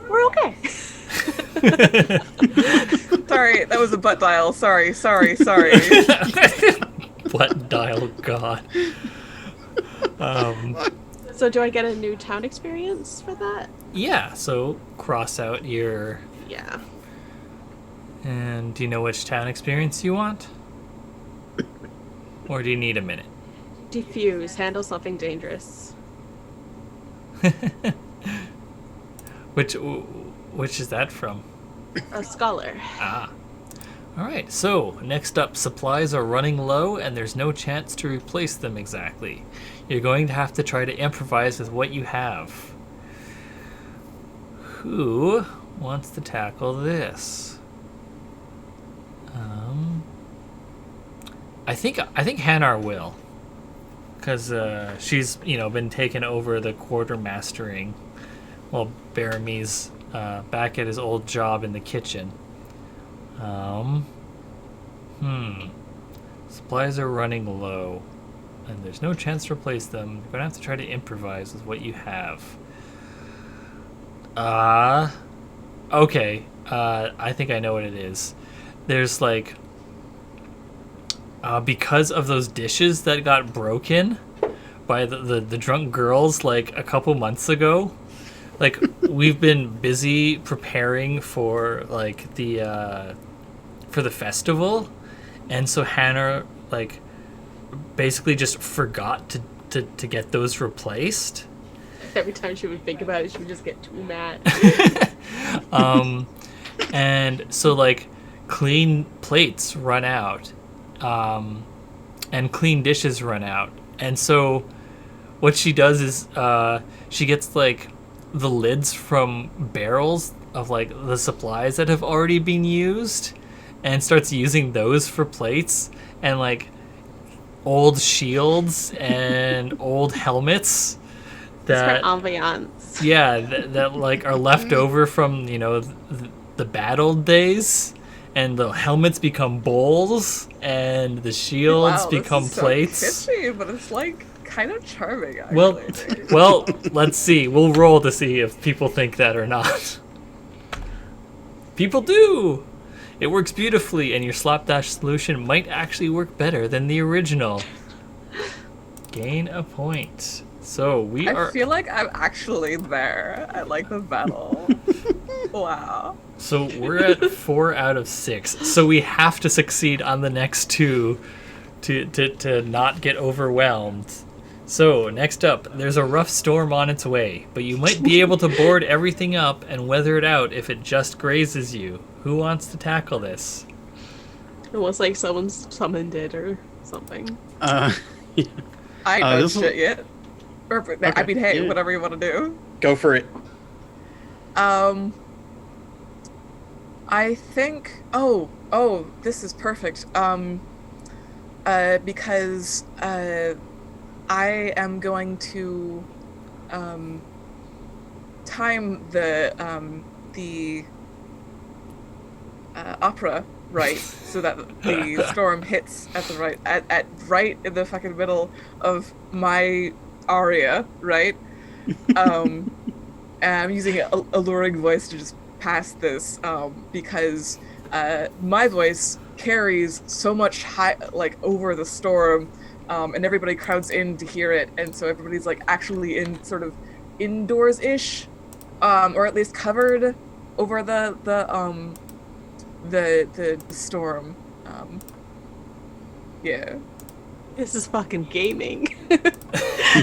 we're okay. Sorry, that was a butt dial. Sorry. Butt dial, god. So do I get a new town experience for that? Yeah, so cross out your... Yeah. And do you know which town experience you want? Or do you need a minute? Diffuse, handle something dangerous. Which is that from? A scholar. Ah. Alright, so next up, supplies are running low and there's no chance to replace them exactly. You're going to have to try to improvise with what you have. Who wants to tackle this? I think Hanar will, because she's been taking over the quartermastering, while Baramy's back at his old job in the kitchen. Supplies are running low, and there's no chance to replace them. You're gonna have to try to improvise with what you have. Okay. I think I know what it is. There's like, because of those dishes that got broken by the drunk girls like a couple months ago, like we've been busy preparing for like the festival, and so Hannah like basically just forgot to get those replaced. Every time she would think about it, she would just get too mad. And so like clean plates run out, and clean dishes run out, and so what she does is she gets like the lids from barrels of like the supplies that have already been used and starts using those for plates, and like old shields and old helmets that ambiance. Yeah, that like are left over from, you know, the bad old days, and the helmets become bowls and the shields become this is plates. So kitschy, but it's like kind of charming, actually. Well, let's see. We'll roll to see if people think that or not. People do. It works beautifully, and your slapdash solution might actually work better than the original. Gain a point. So I feel like I'm actually there at like the battle. Wow. So we're at 4 out of 6. So we have to succeed on the next 2 to not get overwhelmed. So next up, there's a rough storm on its way, but you might be able to board everything up and weather it out if it just grazes you. Who wants to tackle this? It was like someone summoned it or something. Yeah. I ain't done shit yet. Okay, I mean, hey, whatever you want to do. Go for it. I think. Oh, this is perfect. Because I am going to time the opera right so that the storm hits at the right in the fucking middle of my aria, right? And I'm using an alluring voice to just pass this because my voice carries so much high, like, over the storm, and everybody crowds in to hear it, and so everybody's like actually in sort of indoors-ish, or at least covered over the storm. Yeah. This is fucking gaming.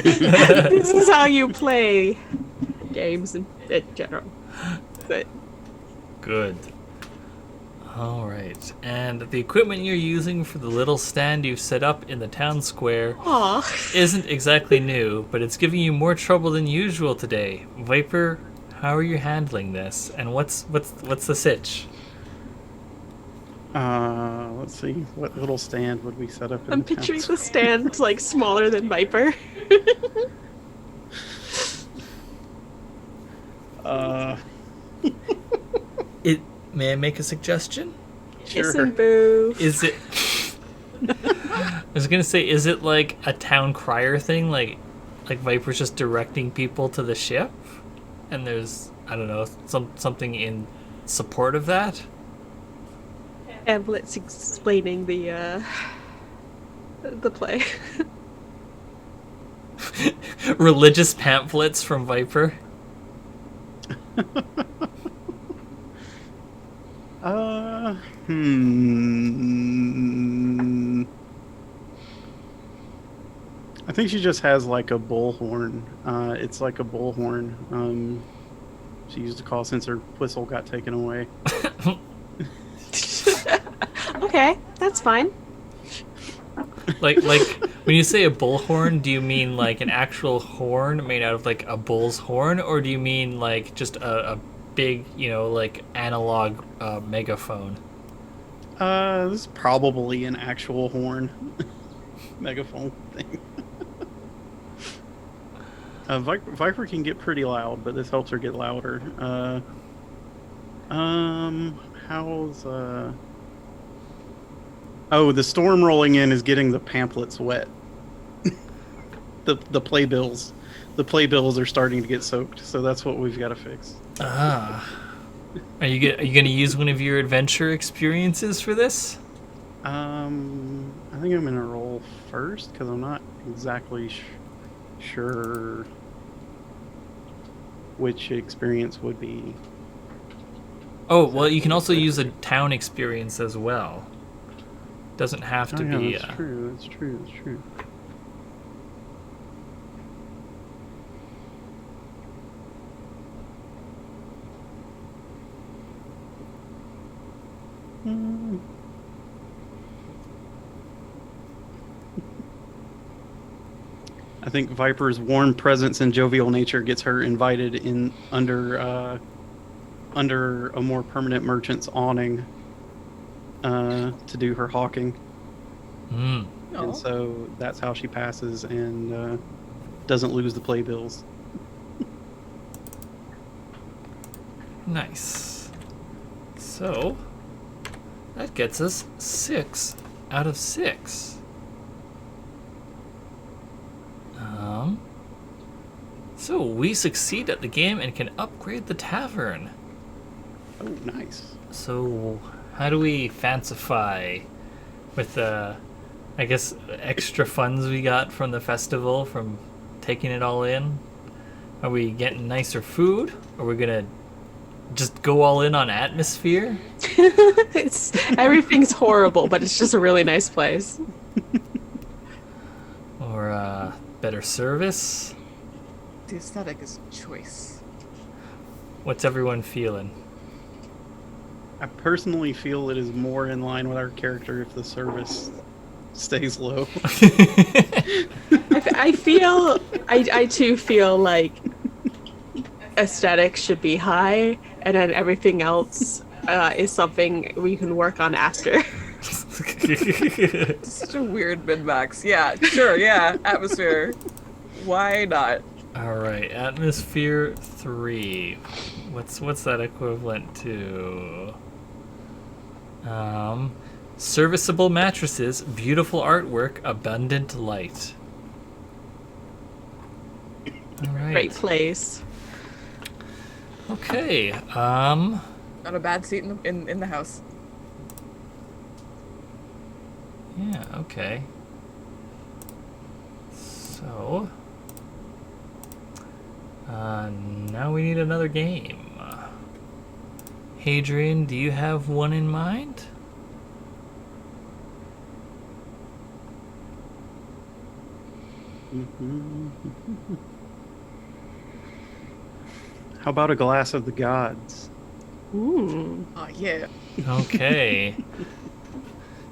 This is how you play games in general. But good. All right, and the equipment you're using for the little stand you've set up in the town square isn't exactly new, but it's giving you more trouble than usual today. Viper, how are you handling this, and what's the sitch? Let's see. What little stand would we set up in I'm the picturing town the stand like smaller than Viper. May I make a suggestion? Sure. Boo. Is it? I was gonna say, is it like a town crier thing, like Viper's just directing people to the ship, and there's, I don't know, something in support of that? Hamlet's explaining the play. Religious pamphlets from Viper. I think she just has like a bullhorn. It's like a bullhorn. She used to call since her whistle got taken away. Okay, that's fine. Like when you say a bullhorn, do you mean like an actual horn made out of like a bull's horn, or do you mean like just a big, you know, like analog megaphone? This is probably an actual horn. Megaphone thing. Viper can get pretty loud, but this helps her get louder. Oh, the storm rolling in is getting the pamphlets wet. The playbills. The playbills are starting to get soaked, so that's what we've got to fix. Ah. Are you going to use one of your adventure experiences for this? I think I'm gonna roll first because I'm not exactly sure which experience would be. Oh, well, you can also use a town experience as well. Doesn't have to be. That's true. That's true. That's true. I think Viper's warm presence and jovial nature gets her invited in under a more permanent merchant's awning to do her hawking. Mm. And so that's how she passes and doesn't lose the playbills. Nice. So, that gets us 6 out of 6. So we succeed at the game and can upgrade the tavern. Oh, nice. So how do we fancify with the, I guess, extra funds we got from the festival, from taking it all in? Are we getting nicer food? Are we gonna just go all in on atmosphere? Everything's horrible, but it's just a really nice place. Or better service? The aesthetic is choice. What's everyone feeling? I personally feel it is more in line with our character if the service stays low. I too feel like aesthetics should be high, and then everything else is something we can work on after. Such a weird min-max. Yeah, sure, yeah. Atmosphere. Why not? Alright, atmosphere 3. What's that equivalent to? Serviceable mattresses, beautiful artwork, abundant light. Alright. Great place. Okay, Not a bad seat in the house. yeah, okay. So, now we need another game. Hadrian, do you have one in mind? How about a glass of the gods? Ooh. Oh, yeah. Okay.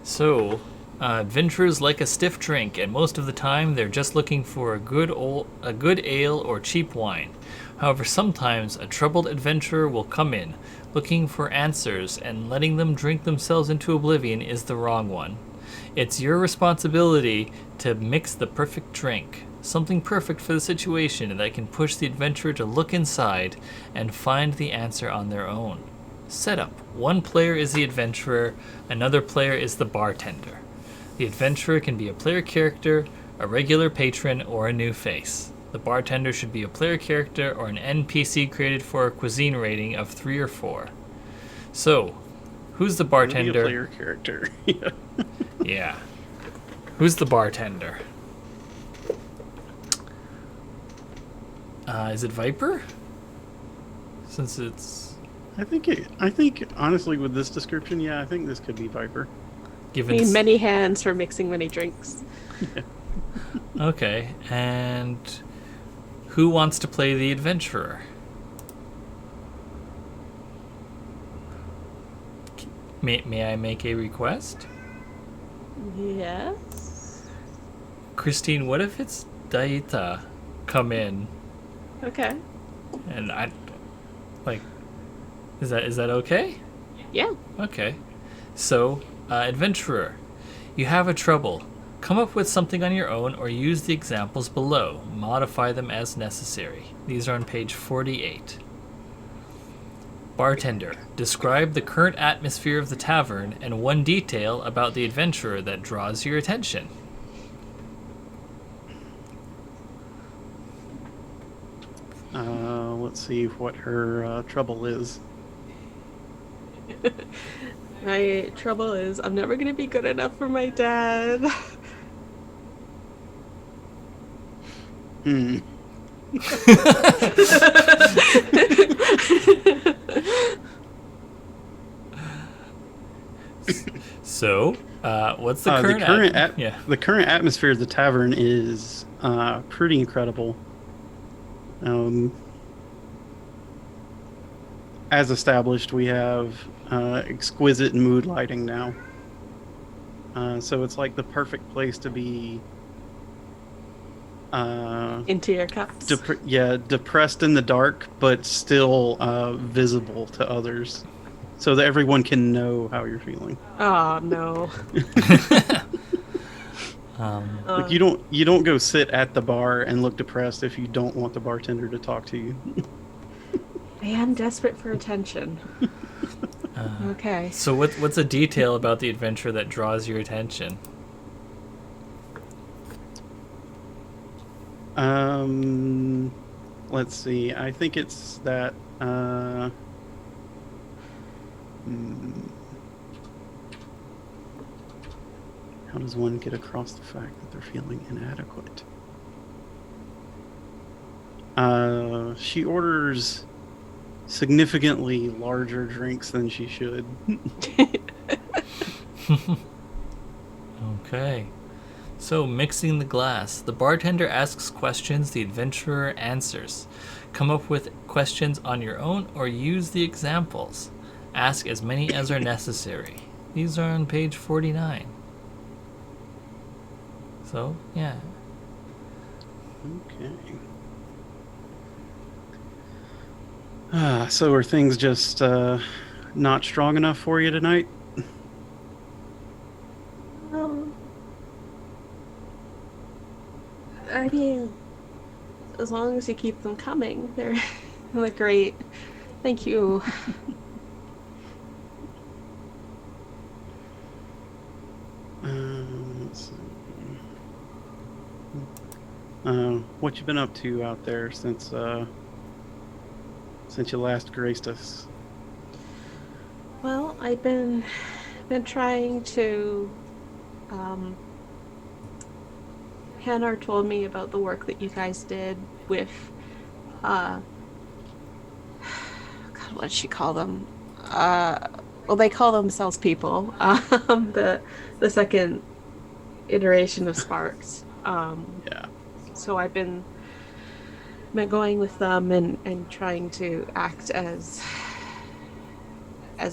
So, adventurers like a stiff drink, and most of the time they're just looking for a good ale or cheap wine. However, sometimes a troubled adventurer will come in, looking for answers, and letting them drink themselves into oblivion is the wrong one. It's your responsibility to mix the perfect drink, something perfect for the situation that can push the adventurer to look inside and find the answer on their own. Setup. One player is the adventurer, another player is the bartender. The adventurer can be a player character, a regular patron, or a new face. The bartender should be a player character or an NPC created for a cuisine rating of 3 or 4. So, who's the bartender? Be a player character. Yeah. Yeah. Who's the bartender? Is it Viper? Since it's... I think honestly with this description, yeah, I think this could be Viper. given... Need many hands for mixing many drinks. Okay, and who wants to play the adventurer? May I make a request? Yes. Christine, what if it's Daita come in Okay. and I... Like, is that okay? Yeah. Okay. So, adventurer, you have a trouble. Come up with something on your own or use the examples below. Modify them as necessary. These are on page 48. Bartender, describe the current atmosphere of the tavern and one detail about the adventurer that draws your attention. Let's see what her trouble is. My trouble is I'm never gonna be good enough for my dad. So, what's the the current atmosphere of the tavern is pretty incredible. As established, we have exquisite mood lighting now. So it's like the perfect place to be. Into your cups. Depressed in the dark, but still visible to others, so that everyone can know how you're feeling. Oh no. Like you don't go sit at the bar and look depressed if you don't want the bartender to talk to you. I am desperate for attention. Okay. So what's a detail about the adventure that draws your attention? Let's see. I think it's that. How does one get across the fact that they're feeling inadequate? She orders significantly larger drinks than she should. Okay. So, mixing the glass. The bartender asks questions, the adventurer answers. Come up with questions on your own or use the examples. Ask as many as are necessary. These are on page 49. So, yeah. Okay. So are things just not strong enough for you tonight? I mean, as long as you keep them coming, they're great. Thank you. Let's see. What you been up to out there since you last graced us? Well, I've been trying to. Hannah told me about the work that you guys did with, God, what did she call them? Well, they call themselves people. The second iteration of Sparks. Yeah. So I've been going with them and trying to act as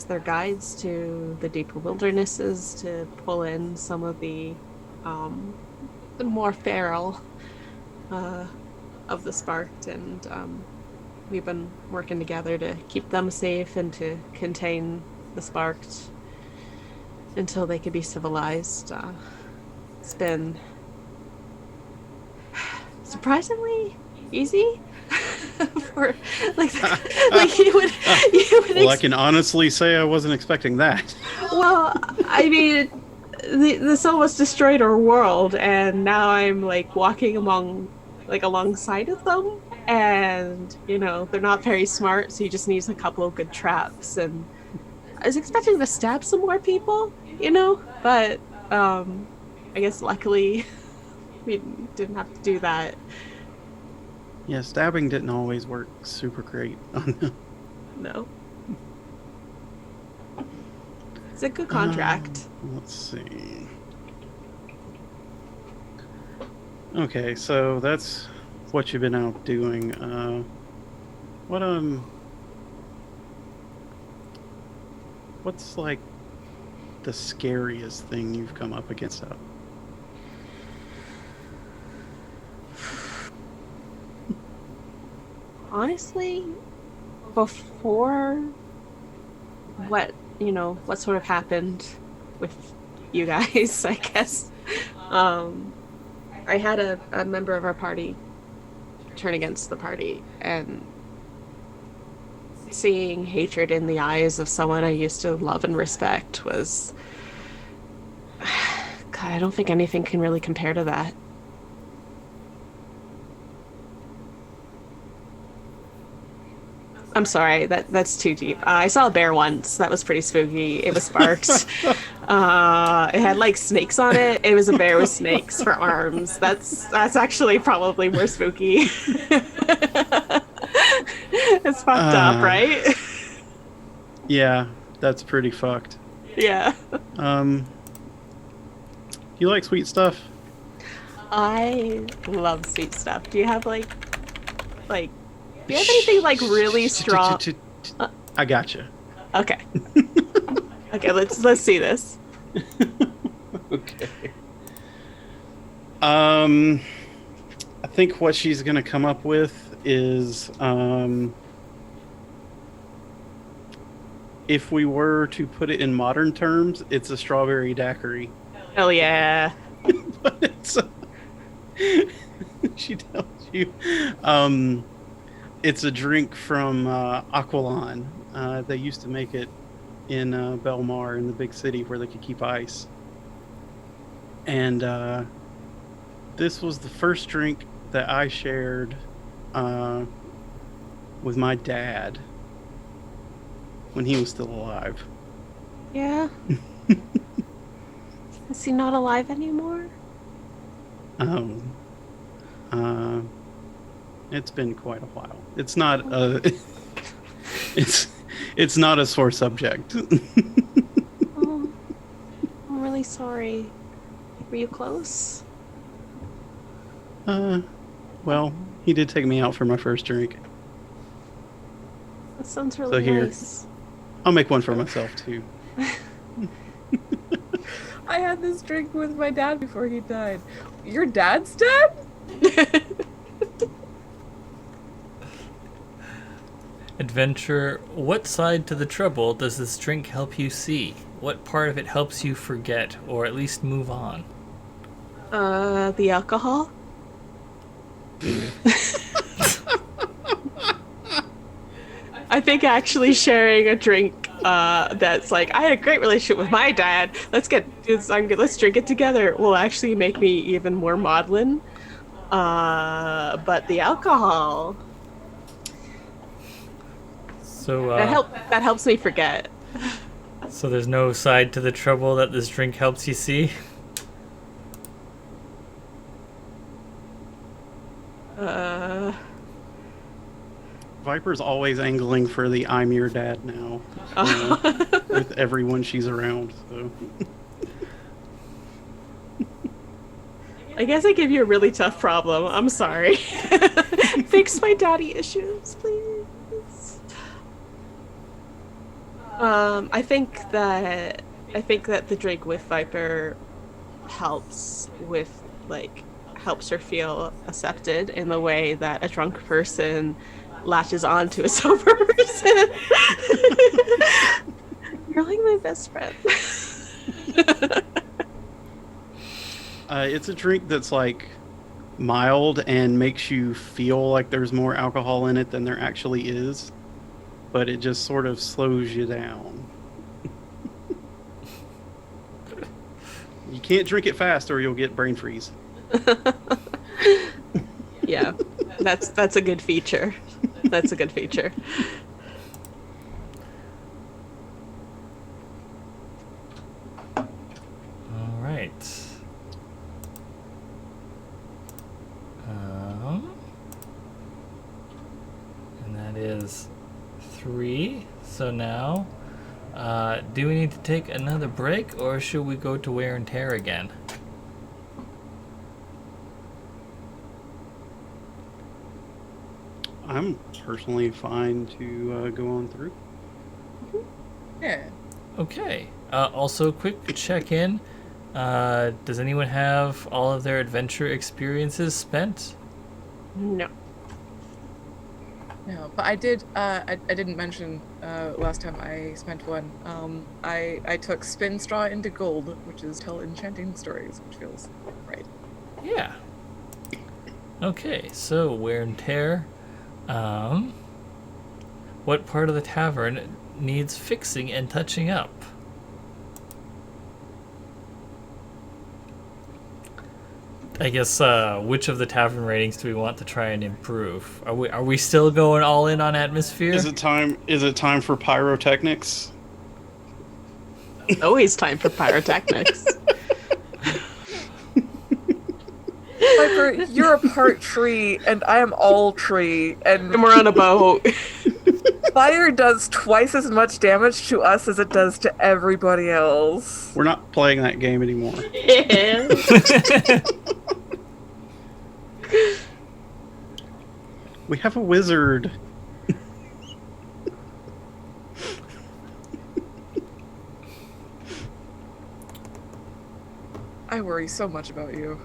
their guides to the deeper wildernesses, to pull in some of the more feral of the Sparked, and we've been working together to keep them safe and to contain the Sparked until they could be civilized. It's been surprisingly easy. For like you would well, I can honestly say I wasn't expecting that. Well, I mean, this almost destroyed our world, and now I'm like walking alongside of them, and they're not very smart, so you just need a couple of good traps. And I was expecting to stab some more people, but I guess luckily we didn't have to do that. Yeah, stabbing didn't always work super great. No. It's a good contract. Let's see. Okay, so that's what you've been out doing. What's like the scariest thing you've come up against out? Honestly, before what sort of happened with you guys, I guess, I had a member of our party turn against the party and seeing hatred in the eyes of someone I used to love and respect was... God, I don't think anything can really compare to that. I'm sorry, that's too deep. I saw a bear once. That was pretty spooky. It was sparked. It had like snakes on it. It was a bear with snakes for arms. That's actually probably more spooky. It's fucked up, right? Yeah, that's pretty fucked. Yeah. You like sweet stuff? I love sweet stuff. Do you have like do you have anything like really strong? I gotcha. Okay. Okay, let's see this. Okay. I think what she's gonna come up with is if we were to put it in modern terms, it's a strawberry daiquiri. Hell yeah. But it's she tells you it's a drink from Aqualon. They used to make it in Belmar, in the big city where they could keep ice. And this was the first drink that I shared with my dad when he was still alive. Yeah. Is he not alive anymore? It's been quite a while. It's not a it's not a sore subject. Oh, I'm really sorry. Were you close? Well, he did take me out for my first drink. That sounds really So here. nice. I'll make one for myself too. I had this drink with my dad before he died. Your dad's dead? Adventure, what side to the trouble does this drink help you see? What part of it helps you forget, or at least move on? The alcohol? I think actually sharing a drink that's like, I had a great relationship with my dad. Let's drink it together will actually make me even more maudlin. But the alcohol, So, that helps me forget. so there's no side to the trouble that this drink helps you see? Viper's always angling for the I'm your dad now with everyone she's around. So. I guess I gave you a really tough problem. I'm sorry. Fix my daddy issues, please. I think that the drink with Viper helps her feel accepted in the way that a drunk person latches on to a sober person. You're like my best friend. It's a drink that's like mild and makes you feel like there's more alcohol in it than there actually is, but it just sort of slows you down. You can't drink it fast or you'll get brain freeze. Yeah, that's a good feature. That's a good feature. All right. And that is 3. So now, do we need to take another break, or should we go to wear and tear again? I'm personally fine to go on through. Yeah. Okay. Also, quick check-in. Does anyone have all of their adventure experiences spent? No. No, but I did. I didn't mention last time I spent one. I took spin straw into gold, which is tell enchanting stories, which feels right. Yeah. Okay, so wear and tear. What part of the tavern needs fixing and touching up? I guess which of the tavern ratings do we want to try and improve? Are we still going all in on atmosphere? Is it time for pyrotechnics? Always time for pyrotechnics. Viper, you're a part tree, and I am all tree, and And we're on a boat. fire does twice as much damage to us as it does to everybody else. We're not playing that game anymore. Yeah. We have a wizard. I worry so much about you.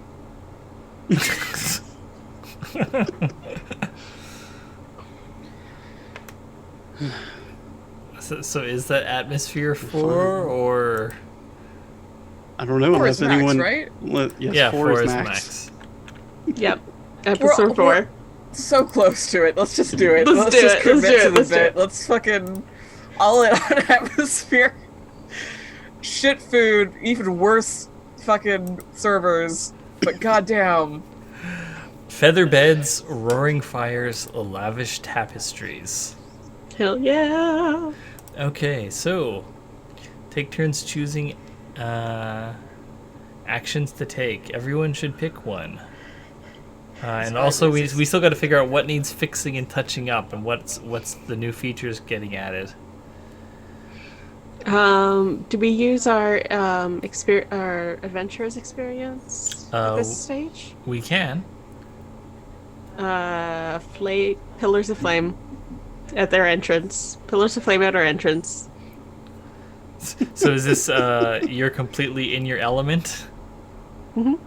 So is that atmosphere 4 or? I don't know. 4 is Unless max, anyone, right? Yes, Yeah, 4 is max. Yep. Episode 4. We're so close to it. Let's just do it. Let's do just it. commit Let's do to it. the Let's do bit. it. Let's fucking all in on atmosphere. Shit food, even worse fucking servers. But goddamn. Feather beds, roaring fires, lavish tapestries. Hell yeah. Okay, so take turns choosing actions to take. Everyone should pick one. And also, we still got to figure out what needs fixing and touching up, and what's the new features getting added. Do we use our our adventurers experience at this stage? We can. Pillars of flame at their entrance. Pillars of flame at our entrance. So is this you're completely in your element? Mhm.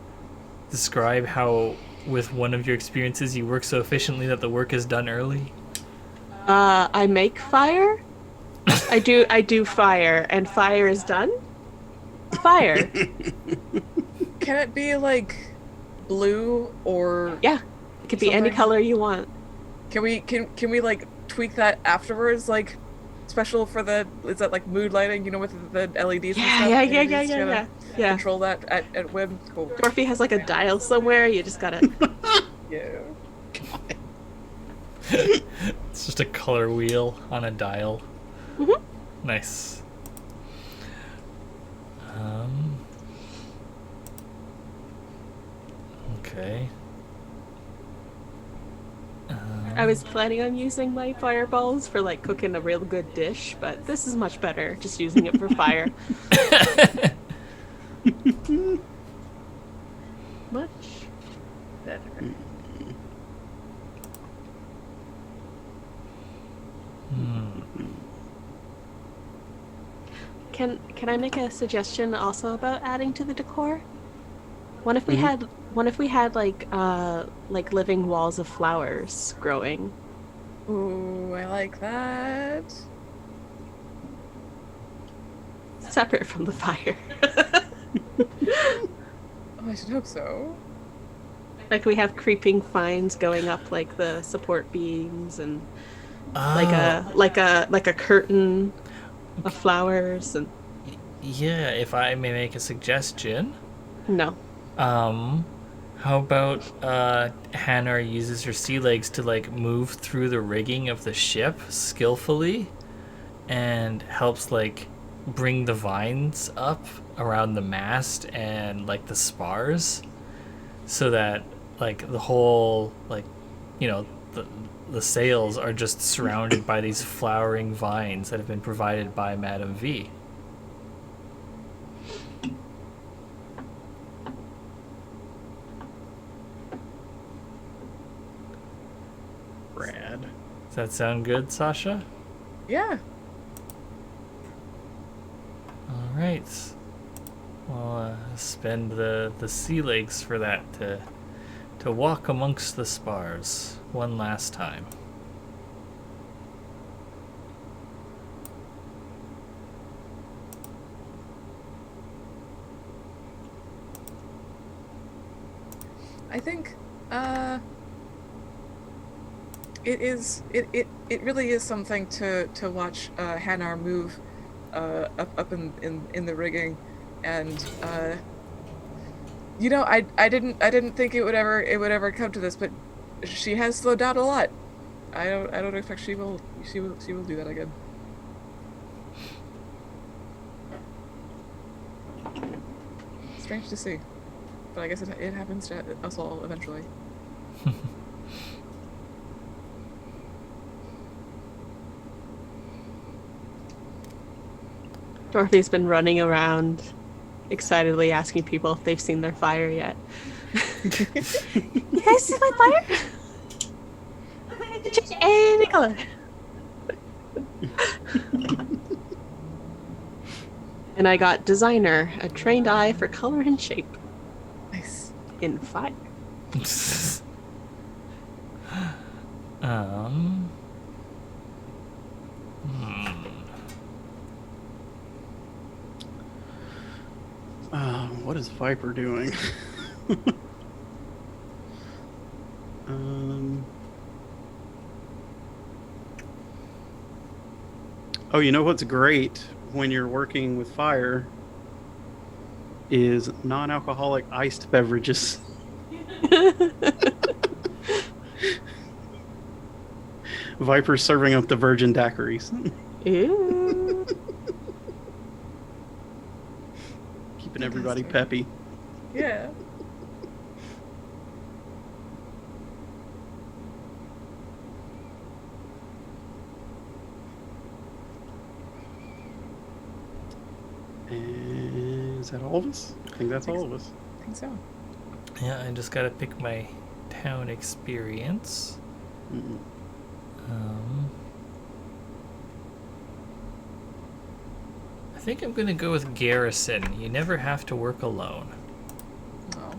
Describe how, with one of your experiences, you work so efficiently that the work is done early. I make fire. I do fire, and fire is done. Fire. Can it be like blue or Yeah. It could be any Something. color you want. can we like tweak that afterwards? Like special for the is that like mood lighting, you know, with the LEDs and stuff? Yeah. Can you just kinda Yeah. Control that at whim. Cool. Dorothy has like a dial somewhere. You just gotta. Yeah. It's just a color wheel on a dial. Mhm. Nice. Okay. I was planning on using my fireballs for like cooking a real good dish, but this is much better. Just using it for fire. Much better. Can I make a suggestion also about adding to the decor? What if we had like living walls of flowers growing? Ooh, I like that. Separate from the fire. Oh, I should hope so. Like we have creeping vines going up like the support beams and like a curtain of flowers and Yeah, if I may make a suggestion. no. How about Hannah uses her sea legs to like move through the rigging of the ship skillfully and helps like bring the vines up around the mast and like the spars so that like the whole like the sails are just surrounded by these flowering vines that have been provided by Madame V. Rad. Does that sound good, Sasha? Yeah. All right. We'll spend the sea legs for that to walk amongst the spars one last time. I think It is. It really is something to watch Hanar move up in the rigging, and I didn't think it would ever come to this, but she has slowed down a lot. I don't expect she will do that again. Strange to see, but I guess it happens to us all eventually. Dorothy's been running around excitedly asking people if they've seen their fire yet. You guys see my fire? Change any color. And I got designer, a trained eye for color and shape. Nice. In fire. What is Viper doing? Oh, you know what's great when you're working with fire is non-alcoholic iced beverages. Viper's serving up the virgin daiquiris. Ew. Keeping everybody peppy. Yeah. And is that all of us? I think that's all of us. I think so. Yeah, I just gotta pick my town experience. I think I'm gonna go with Garrison. You never have to work alone. Oh.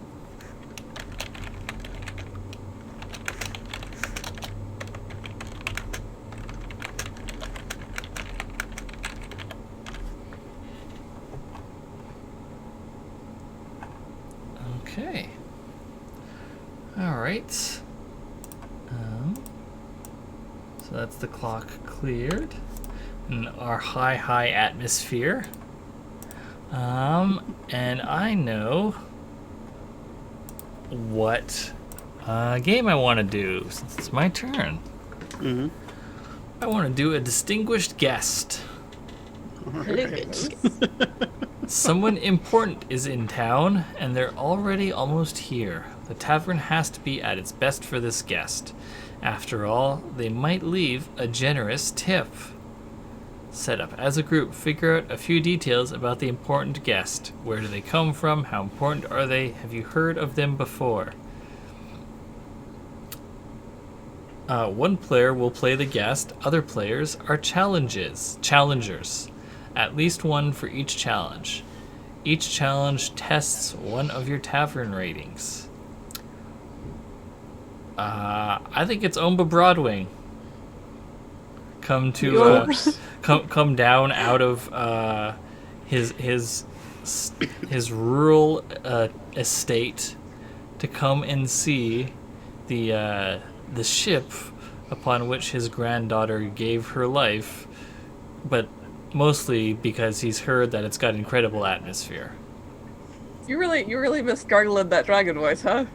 Okay. Alright. So that's the clock cleared. And our high atmosphere. And I know what game I want to do since it's my turn. Mm-hmm. I want to do a distinguished guest. Someone important is in town, and they're already almost here. The tavern has to be at its best for this guest. After all, they might leave a generous tip. Set up as a group, figure out a few details about the important guest. Where do they come from? How important are they? Have you heard of them before? One player will play the guest. Other players are challengers. At least one for each challenge. Each challenge tests one of your tavern ratings. I think it's Omba Broadwing. Come down out of his rural estate to come and see the ship upon which his granddaughter gave her life, but mostly because he's heard that it's got incredible atmosphere. You really miss gargling that dragon voice, huh?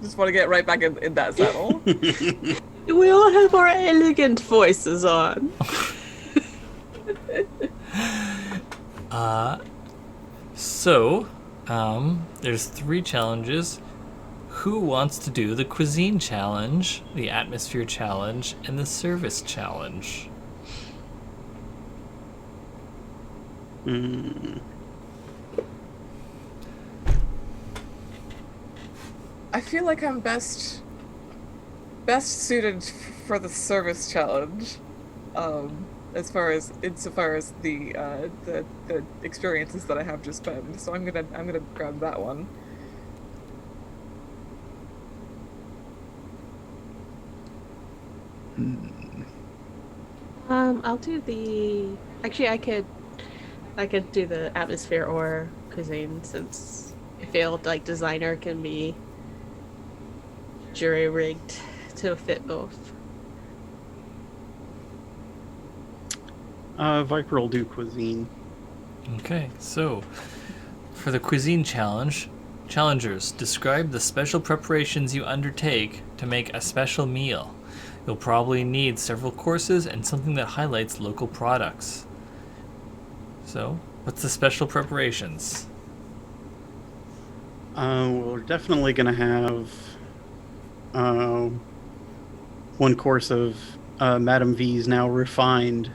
Just want to get right back in that saddle. We all have our elegant voices on. So, there's 3 challenges. Who wants to do the cuisine challenge, the atmosphere challenge, and the service challenge? I feel like I'm best suited for the service challenge, insofar as the experiences that I have just been. So I'm gonna grab that one. I'll do the. Actually, I could do the atmosphere or cuisine, since I feel like designer can be jury rigged to fit both. Viper will do cuisine. Okay, so for the cuisine challenge, challengers, describe the special preparations you undertake to make a special meal. You'll probably need several courses and something that highlights local products. So, what's the special preparations? We're definitely going to have one course of Madame V's now refined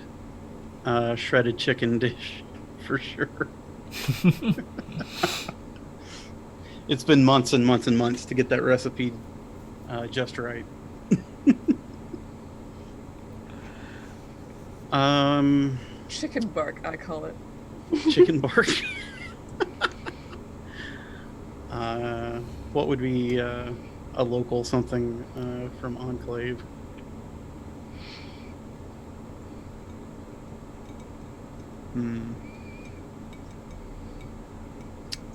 shredded chicken dish, for sure. It's been months and months and months to get that recipe just right. Chicken bark, I call it. Chicken bark. What would be a local something from Enclave?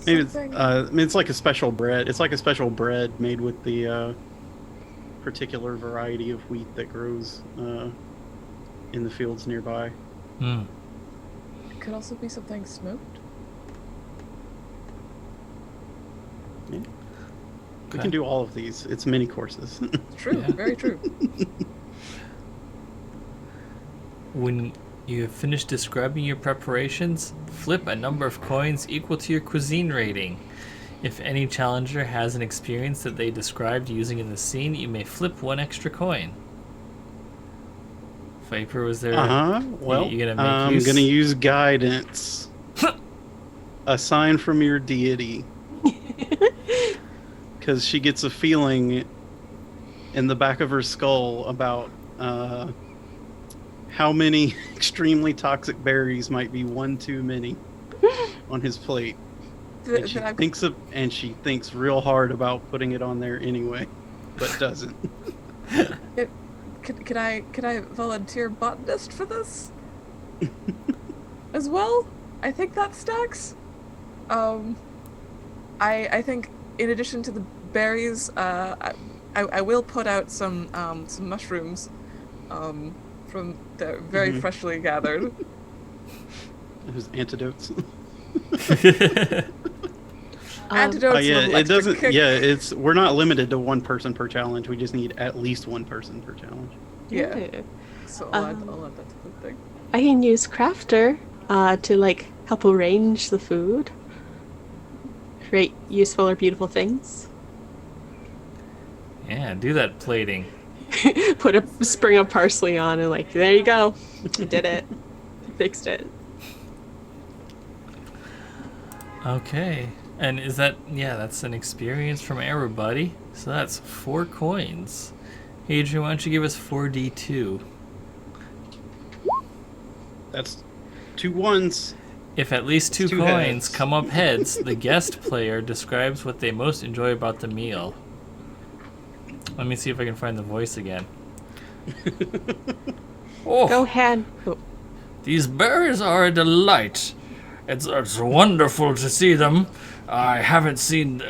Maybe it's, I mean, it's like a special bread. It's like a special bread made with the particular variety of wheat that grows in the fields nearby. Hmm. It could also be something smoked. Yeah. We can do all of these. It's mini courses. True, Yeah. very true. When you have finished describing your preparations, flip a number of coins equal to your cuisine rating. If any challenger has an experience that they described using in the scene, you may flip one extra coin. Viper, was there... Well, you gonna make I'm use? going to use guidance. A sign from your deity. Because she gets a feeling in the back of her skull about how many extremely toxic berries might be one too many on his plate. And she thinks real hard about putting it on there anyway, but doesn't. Can I volunteer botanist for this? As well? I think that stacks. I think in addition to the berries, I will put out some mushrooms from the very freshly gathered. There's antidotes. Antidotes. Yeah, little it extra doesn't. kick. Yeah, we're not limited to one person per challenge. We just need at least one person per challenge. Yeah. So I'll add that to the thing. I can use crafter to like help arrange the food, create useful or beautiful things. Yeah, do that plating. Put a spring of parsley on and like, there you go. I did it. Fixed it. Okay. And is that... Yeah, that's an experience from everybody. So that's 4 coins. Adrian, why don't you give us 4d2? That's 2 ones. If at least 2 2 coins heads. come up heads, the guest player describes what they most enjoy about the meal. Let me see if I can find the voice again. Oh, Go ahead. Oh, these berries are a delight. It's wonderful to see them. I haven't seen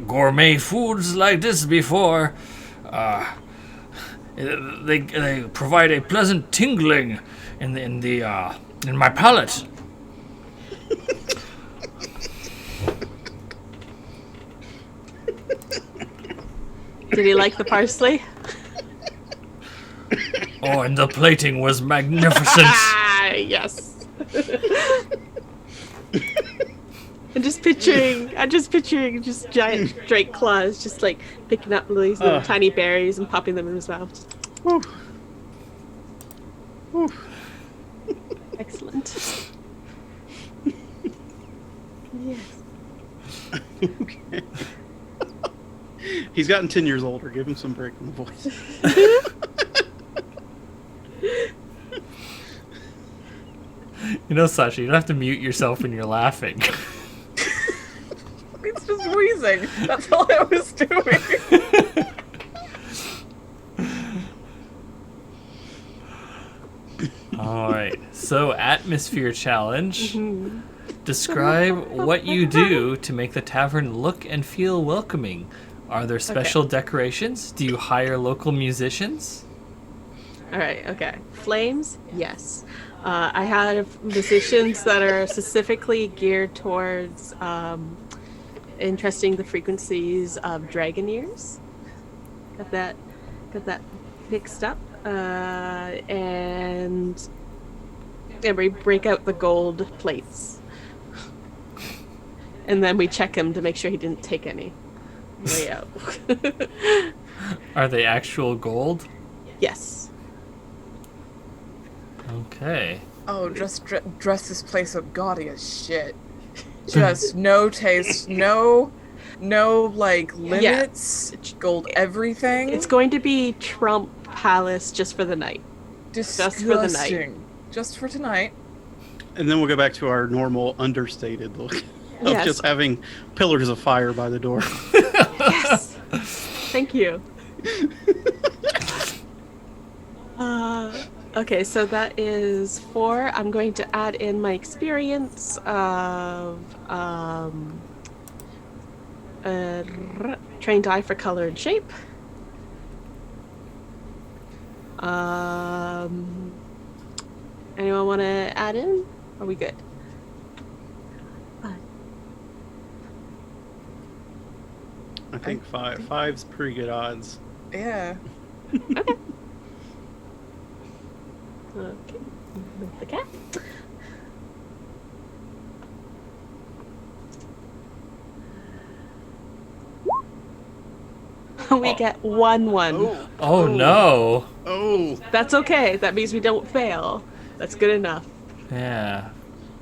gourmet foods like this before. They provide a pleasant tingling in my palate. did he like the parsley? Oh, and the plating was magnificent. Ah, yes. I'm just picturing just giant Drake claws, just like picking up these little tiny berries and popping them in his mouth. Whew. Whew. Excellent. Yes. Okay. He's gotten 10 years older. Give him some break in the voice. You know, Sasha, you don't have to mute yourself when you're laughing. It's just wheezing. That's all I was doing. Alright, so Atmosphere Challenge. Describe what you do to make the tavern look and feel welcoming. Are there special decorations? Do you hire local musicians? All right, okay. Flames, yes. I have musicians that are specifically geared towards interesting the frequencies of dragon ears. Got that fixed up. And we break out the gold plates. And then we check him to make sure he didn't take any way out. Are they actual gold? Yes. Okay. Oh, just dress this place up gaudy as shit. Just no taste, no like limits. Gold everything. It's going to be Trump Palace just for the night. Disgusting. Just for the night. Just for tonight. And then we'll go back to our normal understated look of Yes. just having pillars of fire by the door. Yes. Thank you. Okay, so that is 4. I'm going to add in my experience of trained eye for color and shape. Anyone want to add in? Are we good? I think 5. 5's pretty good odds. Yeah. Okay, with the cat. We get 1-1. Oh no. Oh. That's okay. That means we don't fail. That's good enough. Yeah.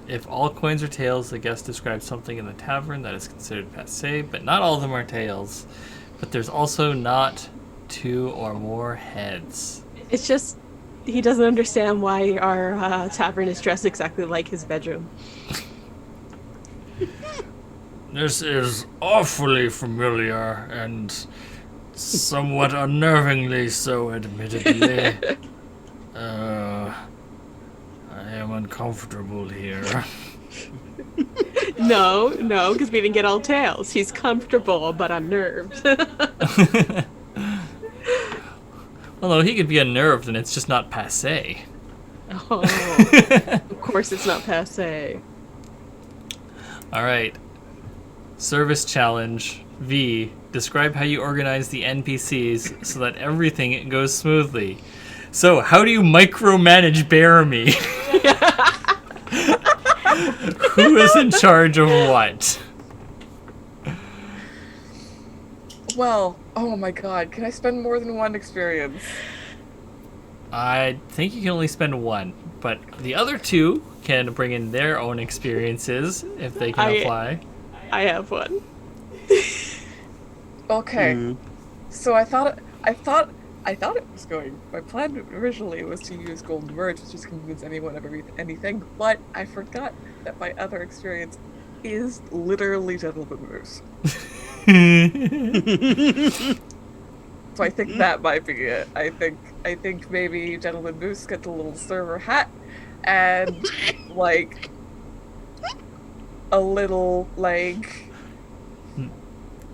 If all coins are tails, the guest describes something in the tavern that is considered passé, but not all of them are tails. But there's also not 2 or more heads. It's just he doesn't understand why our tavern is dressed exactly like his bedroom. This is awfully familiar and somewhat unnervingly so, admittedly. I am uncomfortable here. No, because we didn't get all tails. He's comfortable but unnerved. Although he could be unnerved and it's just not passé. Oh, of course it's not passé. Alright. Service challenge. V. Describe how you organize the NPCs so that everything goes smoothly. So, how do you micromanage Bearamy? Who is in charge of what? Well, oh my god, can I spend more than 1 experience? I think you can only spend 1, but the other 2 can bring in their own experiences if they can apply. I have 1. Okay. So I thought it was going. My plan originally was to use Golden Merge, which is convince anyone of anything, but I forgot that my other experience is literally Gentleman Moose. So I think that might be it. I think maybe Gentleman Moose gets a little server hat and like a little like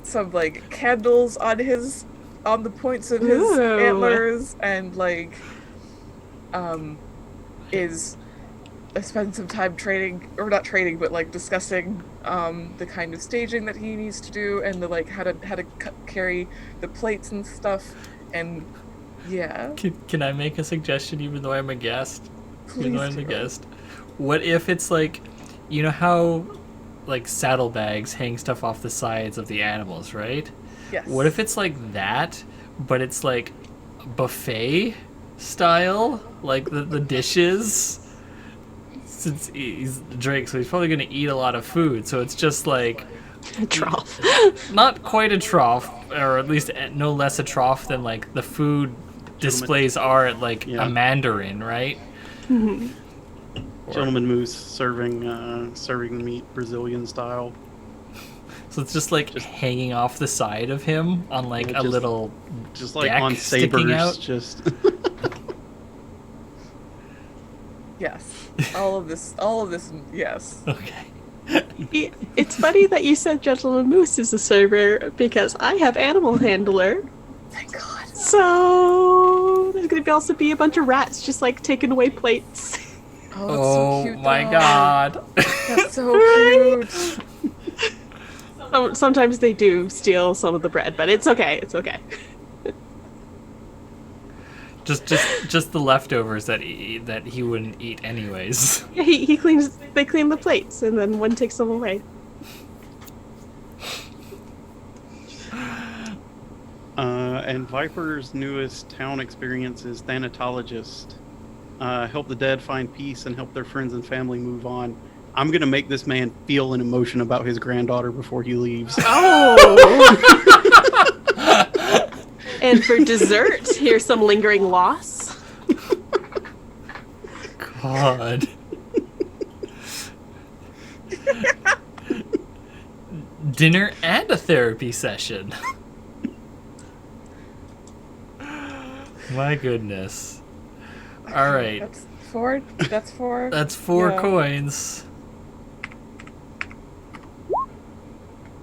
some like candles on the points of his antlers and like spend some time training, or not training, but like discussing the kind of staging that he needs to do and the like how to carry the plates and stuff, and yeah. Can I make a suggestion even though I'm a guest? Please even though I'm do. the guest. What if it's like, you know how like saddlebags hang stuff off the sides of the animals, right? Yes. What if it's like that, but it's like buffet style, like the dishes? Since he's Drake, so he's probably gonna eat a lot of food. So it's just like A trough. not quite a trough, or at least no less a trough than like the food displays are at like a Mandarin, right? Gentleman Moose serving meat Brazilian style. So it's just like hanging off the side of him on like a little just like deck on sticking out. sabers, just Yes. All of this, yes. Okay. It's funny that you said Gentleman Moose is a server because I have Animal Handler. Thank God. So There's gonna also be a bunch of rats just like taking away plates. Oh, that's so cute. My though. god. That's so cute. Sometimes they do steal some of the bread, but it's okay. It's okay. just the leftovers that he wouldn't eat anyways. Yeah, he cleans. They clean the plates, and then one takes them away. And Viper's newest town experience is Thanatologist. Help the dead find peace and help their friends and family move on. I'm going to make this man feel an emotion about his granddaughter before he leaves. Oh! And for dessert, here's some lingering loss. God. Dinner and a therapy session. My goodness. All right. That's four. That's four. That's 4 Yeah. coins.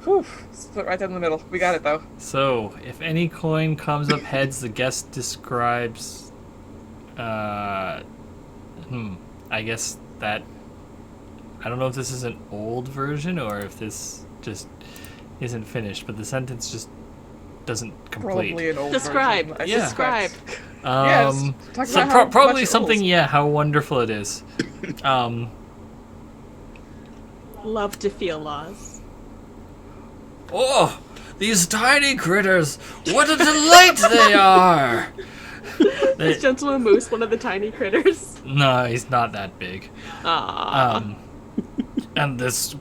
Whew. Split right down the middle. We got it though. So, if any coin comes up heads, the guest describes. I guess that. I don't know if this is an old version or if this just isn't finished, but the sentence just doesn't complete. Probably an old Describe. version, I Yeah. Describe. Yes. Talk So about how probably much it something, rules. yeah, how wonderful it is. Love to feel loss. Oh, these tiny critters! What a delight they are! Is Gentleman Moose one of the tiny critters? No, he's not that big. Aww. And this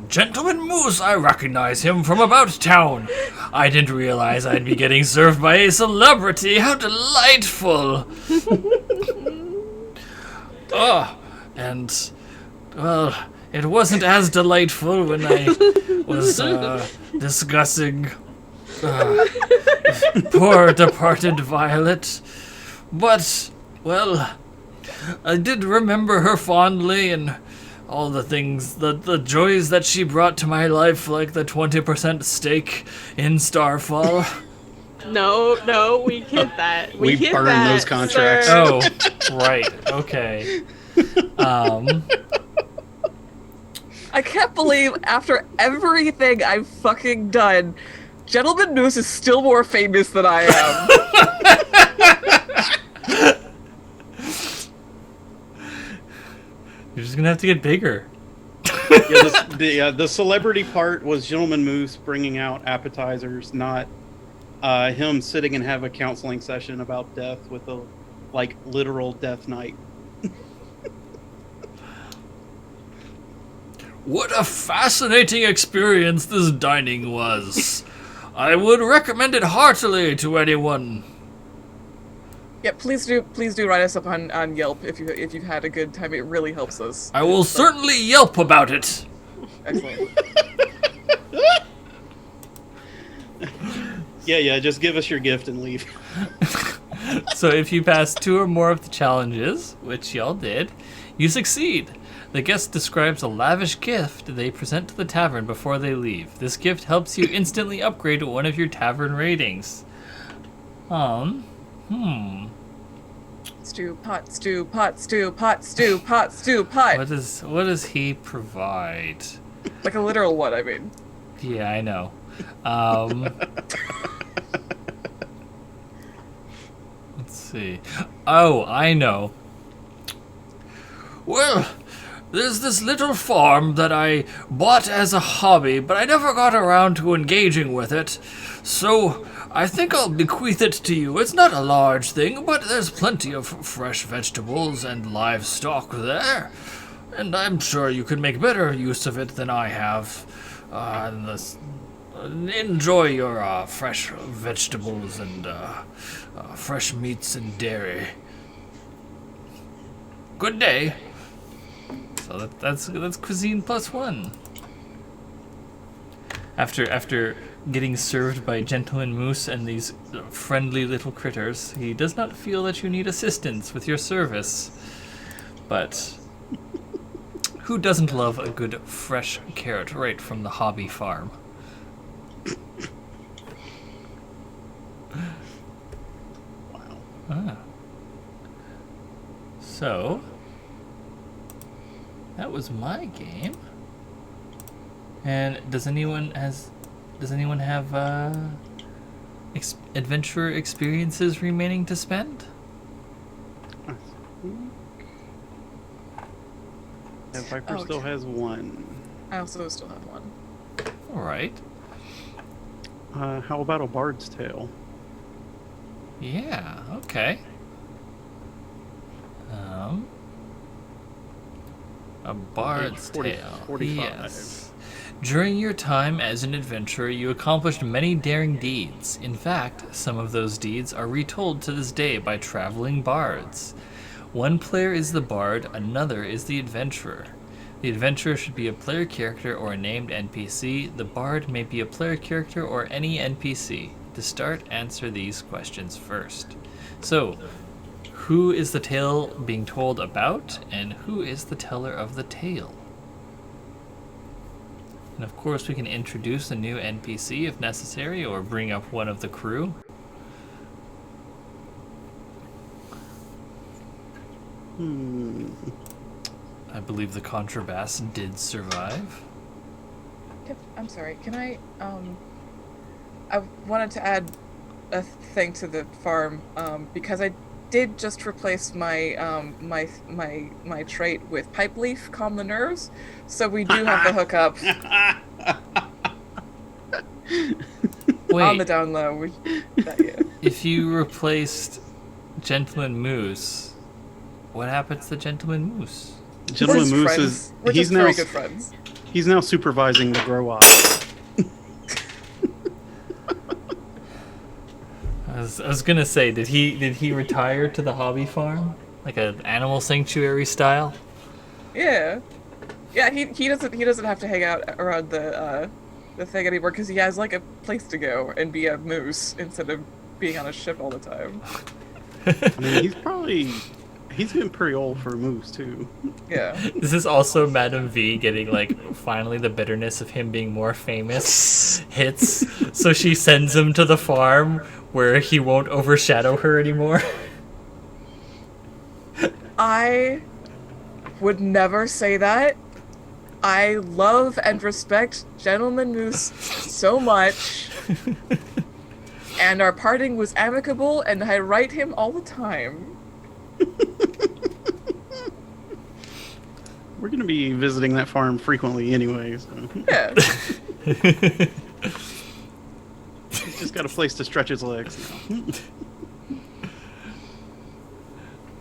gentleman moose, I recognize him from about town. I didn't realize I'd be getting served by a celebrity. How delightful! Oh, and well, it wasn't as delightful when I was discussing poor departed Violet. But, well, I did remember her fondly and all the things, the joys that she brought to my life, like the 20% stake in Starfall. No, we hit that. We hit burned that, those contracts. sir. Oh, right, okay. I can't believe after everything I've fucking done, Gentleman Moose is still more famous than I am. You're just gonna have to get bigger. The celebrity part was Gentleman Moose bringing out appetizers, not him sitting and have a counseling session about death with a literal death knight. What a fascinating experience this dining was. I would recommend it heartily to anyone. Yeah, please do write us up on Yelp if you've had a good time. It really helps us. I will certainly Yelp about it. Excellent. Yeah, just give us your gift and leave. So if you pass 2 or more of the challenges, which y'all did, you succeed. The guest describes a lavish gift they present to the tavern before they leave. This gift helps you instantly upgrade one of your tavern ratings. Stew pot, stew pot, stew pot, stew pot, stew pot. What does he provide? Like a literal what, I mean. Yeah, I know. Let's see. Oh, I know. Well, there's this little farm that I bought as a hobby, but I never got around to engaging with it. So I think I'll bequeath it to you. It's not a large thing, but there's plenty of fresh vegetables and livestock there. And I'm sure you could make better use of it than I have. Enjoy your fresh vegetables and fresh meats and dairy. Good day. So that's cuisine +1. After getting served by Gentleman Moose and these friendly little critters, he does not feel that you need assistance with your service. But who doesn't love a good fresh carrot right from the hobby farm? Wow. So, that was my game. And does anyone have adventure experiences remaining to spend? Yeah, Viper still has one. I also still have one. All right. How about a Bard's Tale? Yeah. Okay. A Bard's Tale. 45. Yes. During your time as an adventurer, you accomplished many daring deeds. In fact, some of those deeds are retold to this day by traveling bards. One player is the bard, another is the adventurer. The adventurer should be a player character or a named NPC. The bard may be a player character or any NPC. To start, answer these questions first. So, who is the tale being told about, and who is the teller of the tale? And of course, we can introduce a new NPC if necessary, or bring up one of the crew. I believe the contrabass did survive. I'm sorry, can I wanted to add a thing to the farm, because I did just replace my my trait with pipe leaf, calm the nerves, so we do have the hookup. Wait, on the down low. if you replaced Gentleman Moose, what happened to the Gentleman Moose? Gentleman Moose we're just very good friends. He's now supervising the grow up. I was gonna say, did he retire to the hobby farm, like an animal sanctuary style? Yeah, he doesn't have to hang out around the thing anymore because he has like a place to go and be a moose instead of being on a ship all the time. I mean, he's been pretty old for a moose too. Yeah. This is also Madam V getting like finally the bitterness of him being more famous hits, so she sends him to the farm where he won't overshadow her anymore. I would never say that. I love and respect Gentleman Moose so much. And our parting was amicable, and I write him all the time. We're gonna be visiting that farm frequently anyway, so. Yeah. He's just got a place to stretch his legs now.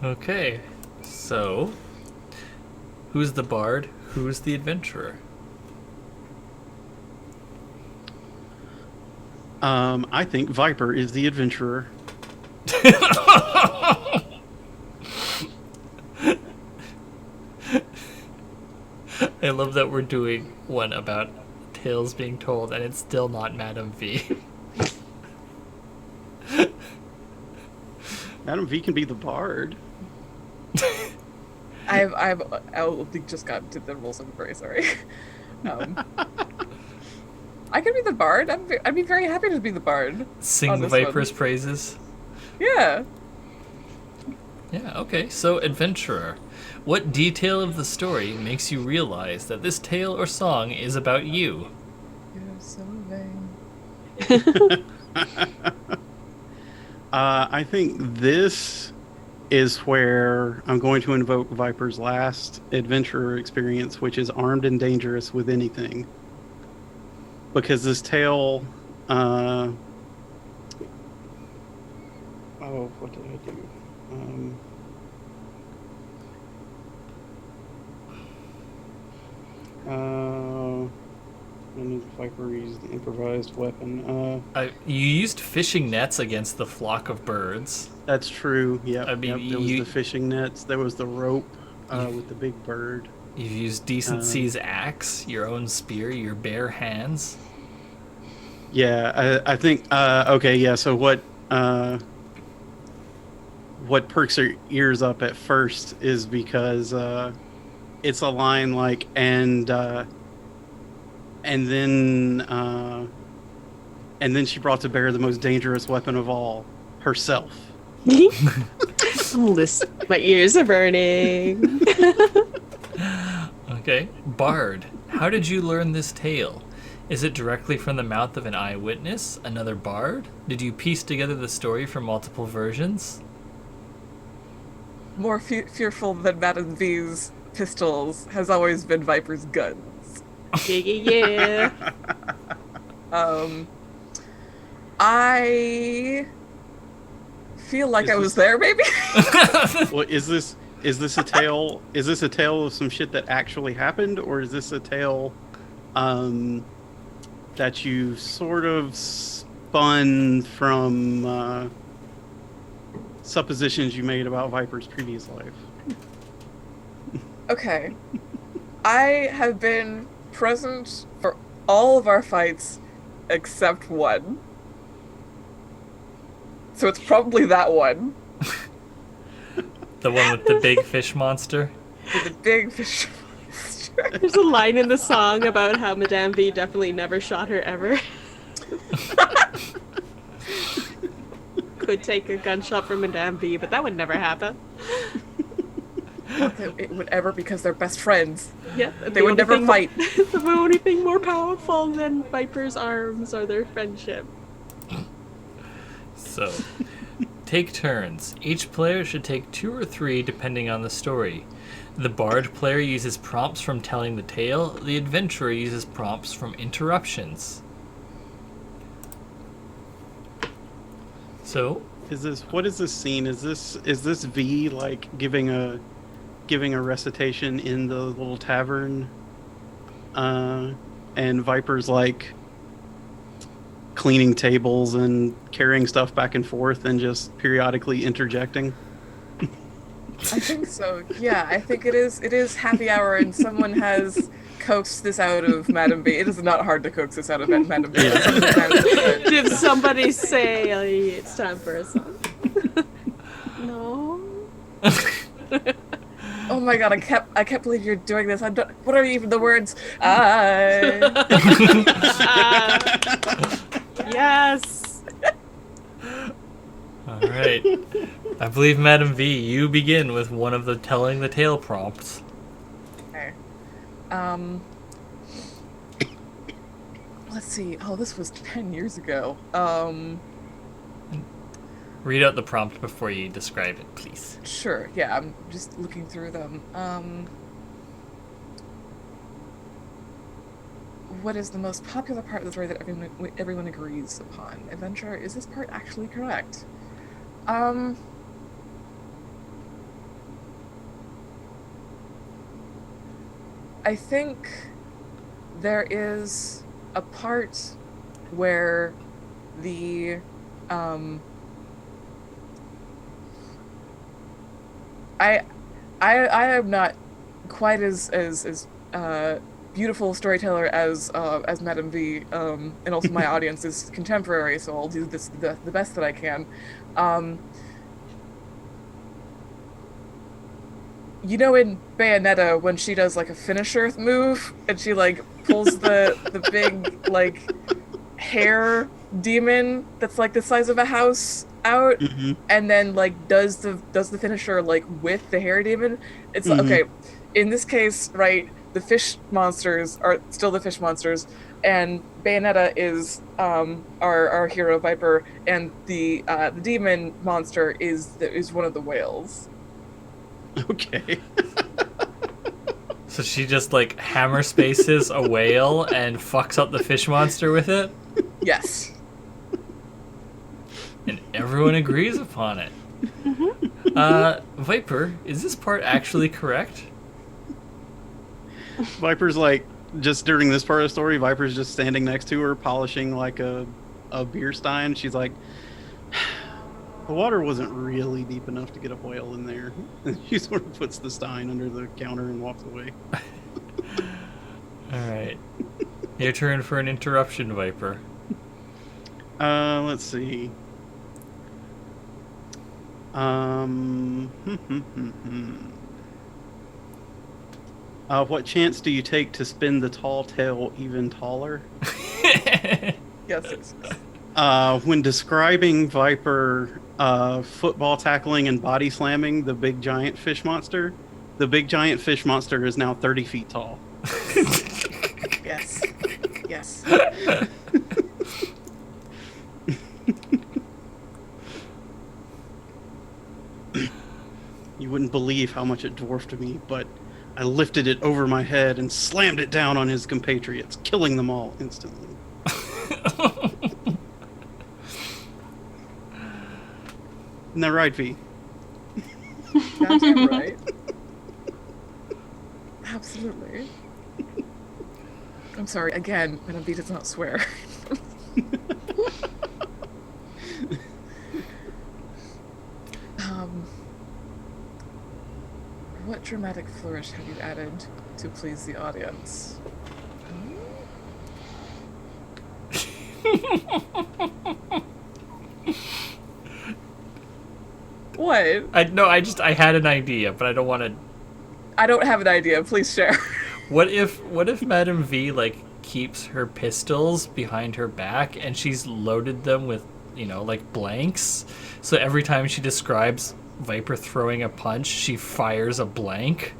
Okay, so who's the bard? Who's the adventurer? I think Viper is the adventurer. I love that we're doing one about tales being told, and it's still not Madam V. Madam V can be the bard. I just got to the rules. I'm very sorry. I could be the bard. I'd be very happy to be the bard. Sing Viper's praises. Yeah. Yeah, okay. So, adventurer. What detail of the story makes you realize that this tale or song is about you? You're so vain. I think this is where I'm going to invoke Viper's last adventurer experience, which is armed and dangerous with anything. Because this tale, what did I do? When Viper used the improvised weapon. You used fishing nets against the flock of birds. That's true. Yep. I mean, There was the fishing nets. There was the rope with the big bird. You've used Decency's axe, your own spear, your bare hands. Yeah, I think. Okay, yeah. So what perks our ears up at first is because it's a line like and then she brought to bear the most dangerous weapon of all, herself. My ears are burning. Okay. Bard, how did you learn this tale? Is it directly from the mouth of an eyewitness, another bard? Did you piece together the story from multiple versions? More fearful than Madame V's pistols has always been Viper's guns. Yeah. I feel like I was there, maybe. Well, is this a tale? Is this a tale of some shit that actually happened, or is this a tale that you sort of spun from suppositions you made about Viper's previous life? Okay. I have been present for all of our fights except one. So it's probably that one. The one with the big fish monster? With the big fish monster. There's a line in the song about how Madame V definitely never shot her ever. Could take a gunshot from Madame V, but that would never happen. It would ever, because they're best friends. Yeah, They would never fight. The only thing more powerful than Viper's arms are their friendship. So, take turns. Each player should take 2 or 3 depending on the story. The bard player uses prompts from telling the tale. The adventurer uses prompts from interruptions. So, What is this scene? Is this V like giving a recitation in the little tavern, and Viper's like cleaning tables and carrying stuff back and forth and just periodically interjecting? I think so. Yeah, I think it is happy hour and someone has coaxed this out of Madame B. It is not hard to coax this out of Madame B. Did somebody say it's time for a song? No. Oh my god, I can't believe you're doing this. What are even the words? Yes. all right. I believe, Madam V, you begin with one of the telling the tale prompts. Okay. Let's see. Oh, this was 10 years ago. Read out the prompt before you describe it, please. Sure. Yeah, I'm just looking through them. What is the most popular part of the story that everyone agrees upon? Adventure, is this part actually correct? I think there is a part where the I am not quite as beautiful storyteller as Madame V, and also my audience is contemporary, so I'll do this the best that I can. You know, in Bayonetta, when she does like a finisher move and she like pulls the big like hair demon that's like the size of a house out, Mm-hmm. and then like does the finisher like with the hair demon. It's okay. In this case, right, the fish monsters are still the fish monsters, and Bayonetta is our hero Viper, and the demon monster is one of the whales. Okay. So she just like hammer spaces a whale and fucks up the fish monster with it? Yes. And everyone agrees upon it. Viper, is this part actually correct? Viper's like, just during this part of the story, Viper's just standing next to her, polishing like a beer stein. She's like, the water wasn't really deep enough to get a whale in there. She sort of puts the stein under the counter and walks away. Alright. Your turn for an interruption, Viper. Let's see. What chance do you take to spin the tall tale even taller? Yes. When describing Viper football tackling and body slamming the big giant fish monster is now 30 feet tall. Yes. Yes. You wouldn't believe how much it dwarfed me, but I lifted it over my head and slammed it down on his compatriots, killing them all instantly. Isn't that right, V? Goddamn right. Absolutely. I'm sorry, again, Madame V does not swear. What dramatic flourish have you added to please the audience? What? I had an idea, but I don't want to. I don't have an idea. Please share. What if Madame V like keeps her pistols behind her back and she's loaded them with, like blanks? So every time she describes Viper throwing a punch, she fires a blank.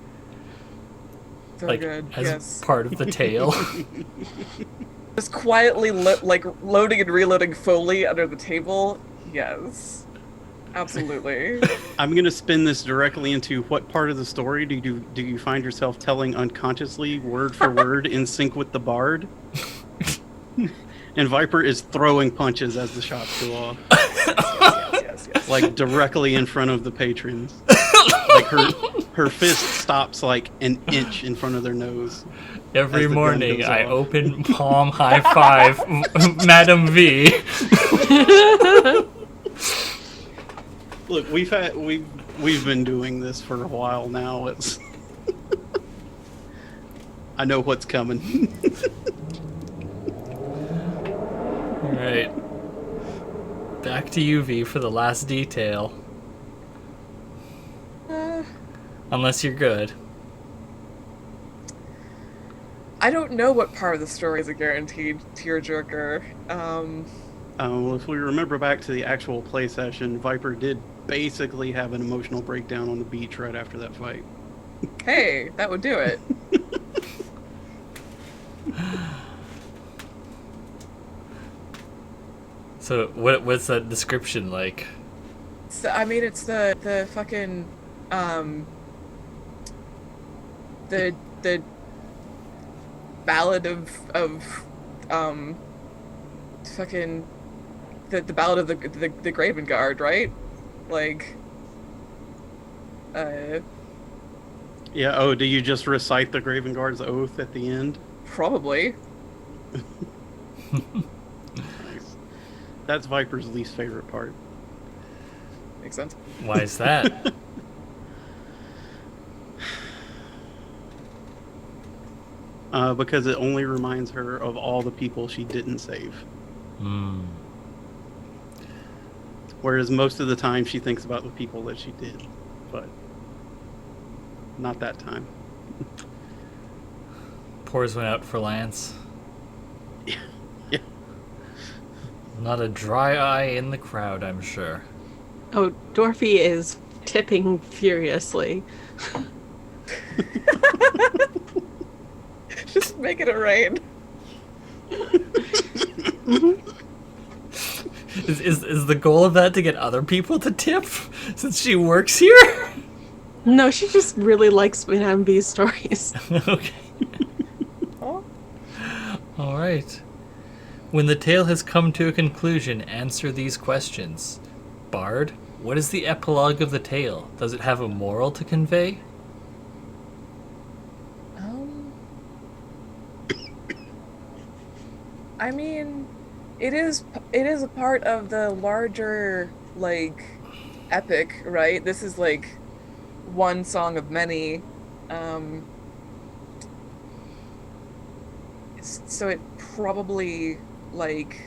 Very like good. as Yes. part of the tale. Just quietly loading and reloading Foley under the table. Yes. Absolutely. I'm going to spin this directly into what part of the story do you find yourself telling unconsciously, word for word, in sync with the bard? And Viper is throwing punches as the shots go off. Yes. Like directly in front of the patrons. Like her fist stops like an inch in front of their nose. Every as the gun morning goes I off. open palm high five Madame V. Look, we've been doing this for a while now. It's I know what's coming. All right. Back to you, V, for the last detail. Unless you're good. I don't know what part of the story is a guaranteed tearjerker. Well, if we remember back to the actual play session, Viper did basically have an emotional breakdown on the beach right after that fight. Hey, that would do it. So what's that description like? I mean, it's the fucking the ballad of fucking the ballad of the Graven Guard, right? Like, Yeah, oh, do you just recite the Graven Guard's oath at the end? probably. Nice. That's Viper's least favorite part. Makes sense. Why is that? Because it only reminds her of all the people she didn't save. Hmm. Whereas most of the time she thinks about the people that she did. But not that time. Pours one out for Lance. Yeah. Not a dry eye in the crowd, I'm sure. Oh, Dorothy is tipping furiously. Just make it a rain. Is the goal of that to get other people to tip since she works here? No, she just really likes Madame B's stories. Okay. Oh. All right. When the tale has come to a conclusion, answer these questions. Bard, what is the epilogue of the tale? Does it have a moral to convey? I mean, it is a part of the larger, like, epic, right? This is like one song of many. So it probably, like,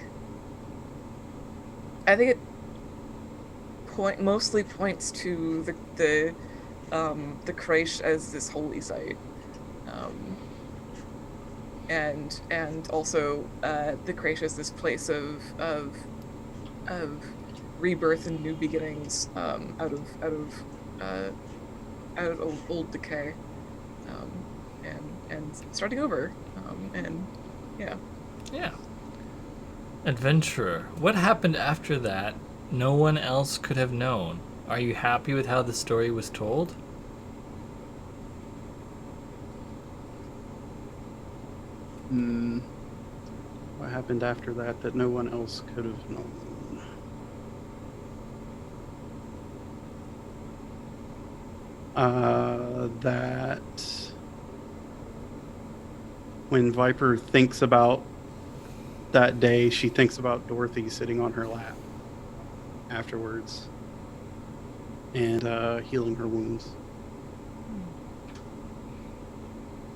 I think it mostly points to the Kresh as this holy site. And also the Kresh as this place of of rebirth and new beginnings, out of old decay, and starting over, and yeah. Yeah. Adventurer, what happened after that no one else could have known? Are you happy with how the story was told? What happened after that no one else could have known? That when Viper thinks about that day, she thinks about Dorothy sitting on her lap afterwards and healing her wounds.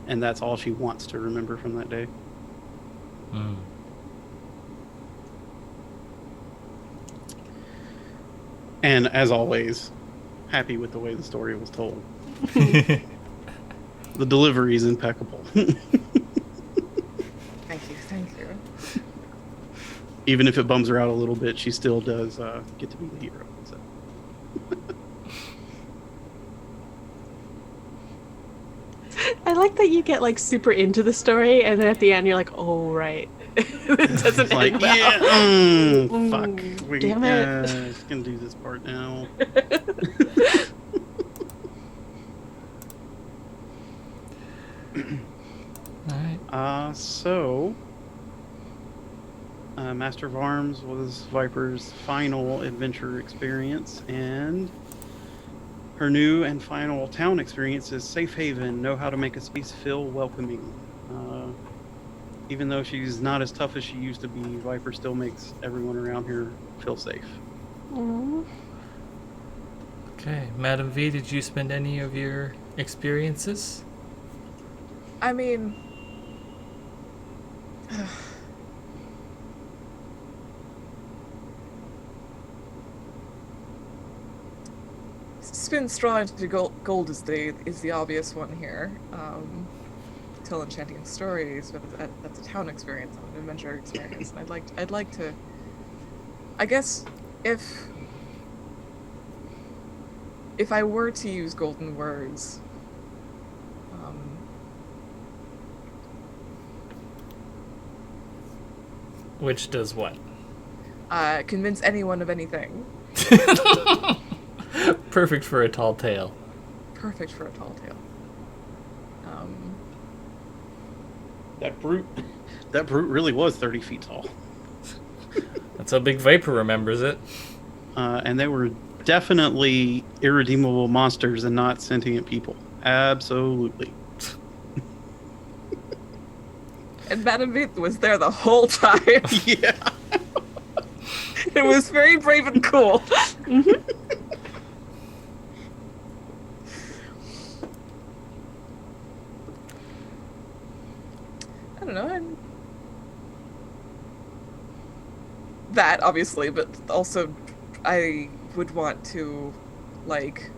And that's all she wants to remember from that day. And as always, happy with the way the story was told. The delivery is impeccable. Thank you. Even if it bums her out a little bit, she still does get to be the hero. So. I like that you get like super into the story, and then at the end you're like, "Oh right, it doesn't Like, end well." yeah, fuck. Damn it. Just gonna do this part now. Alright. So, Master of Arms was Viper's final adventure experience, and her new and final town experience is Safe Haven. Know how to make a space feel welcoming. Even though she's not as tough as she used to be, Viper still makes everyone around here feel safe. Okay, Madam V, did you spend any of your experiences? I mean, spin straw into gold is the obvious one here. Tell enchanting stories, but that's a town experience, not an adventure experience. And I'd like to. I guess if I were to use golden words, Which does what? convince anyone of anything. Perfect for a tall tale. Perfect for a tall tale. That brute really was 30 feet tall. That's how Big Viper remembers it. And they were definitely irredeemable monsters and not sentient people. Absolutely. And Madame Vith was there the whole time. Yeah. It was very brave and cool. I don't know. That, obviously, but also I would want to, like...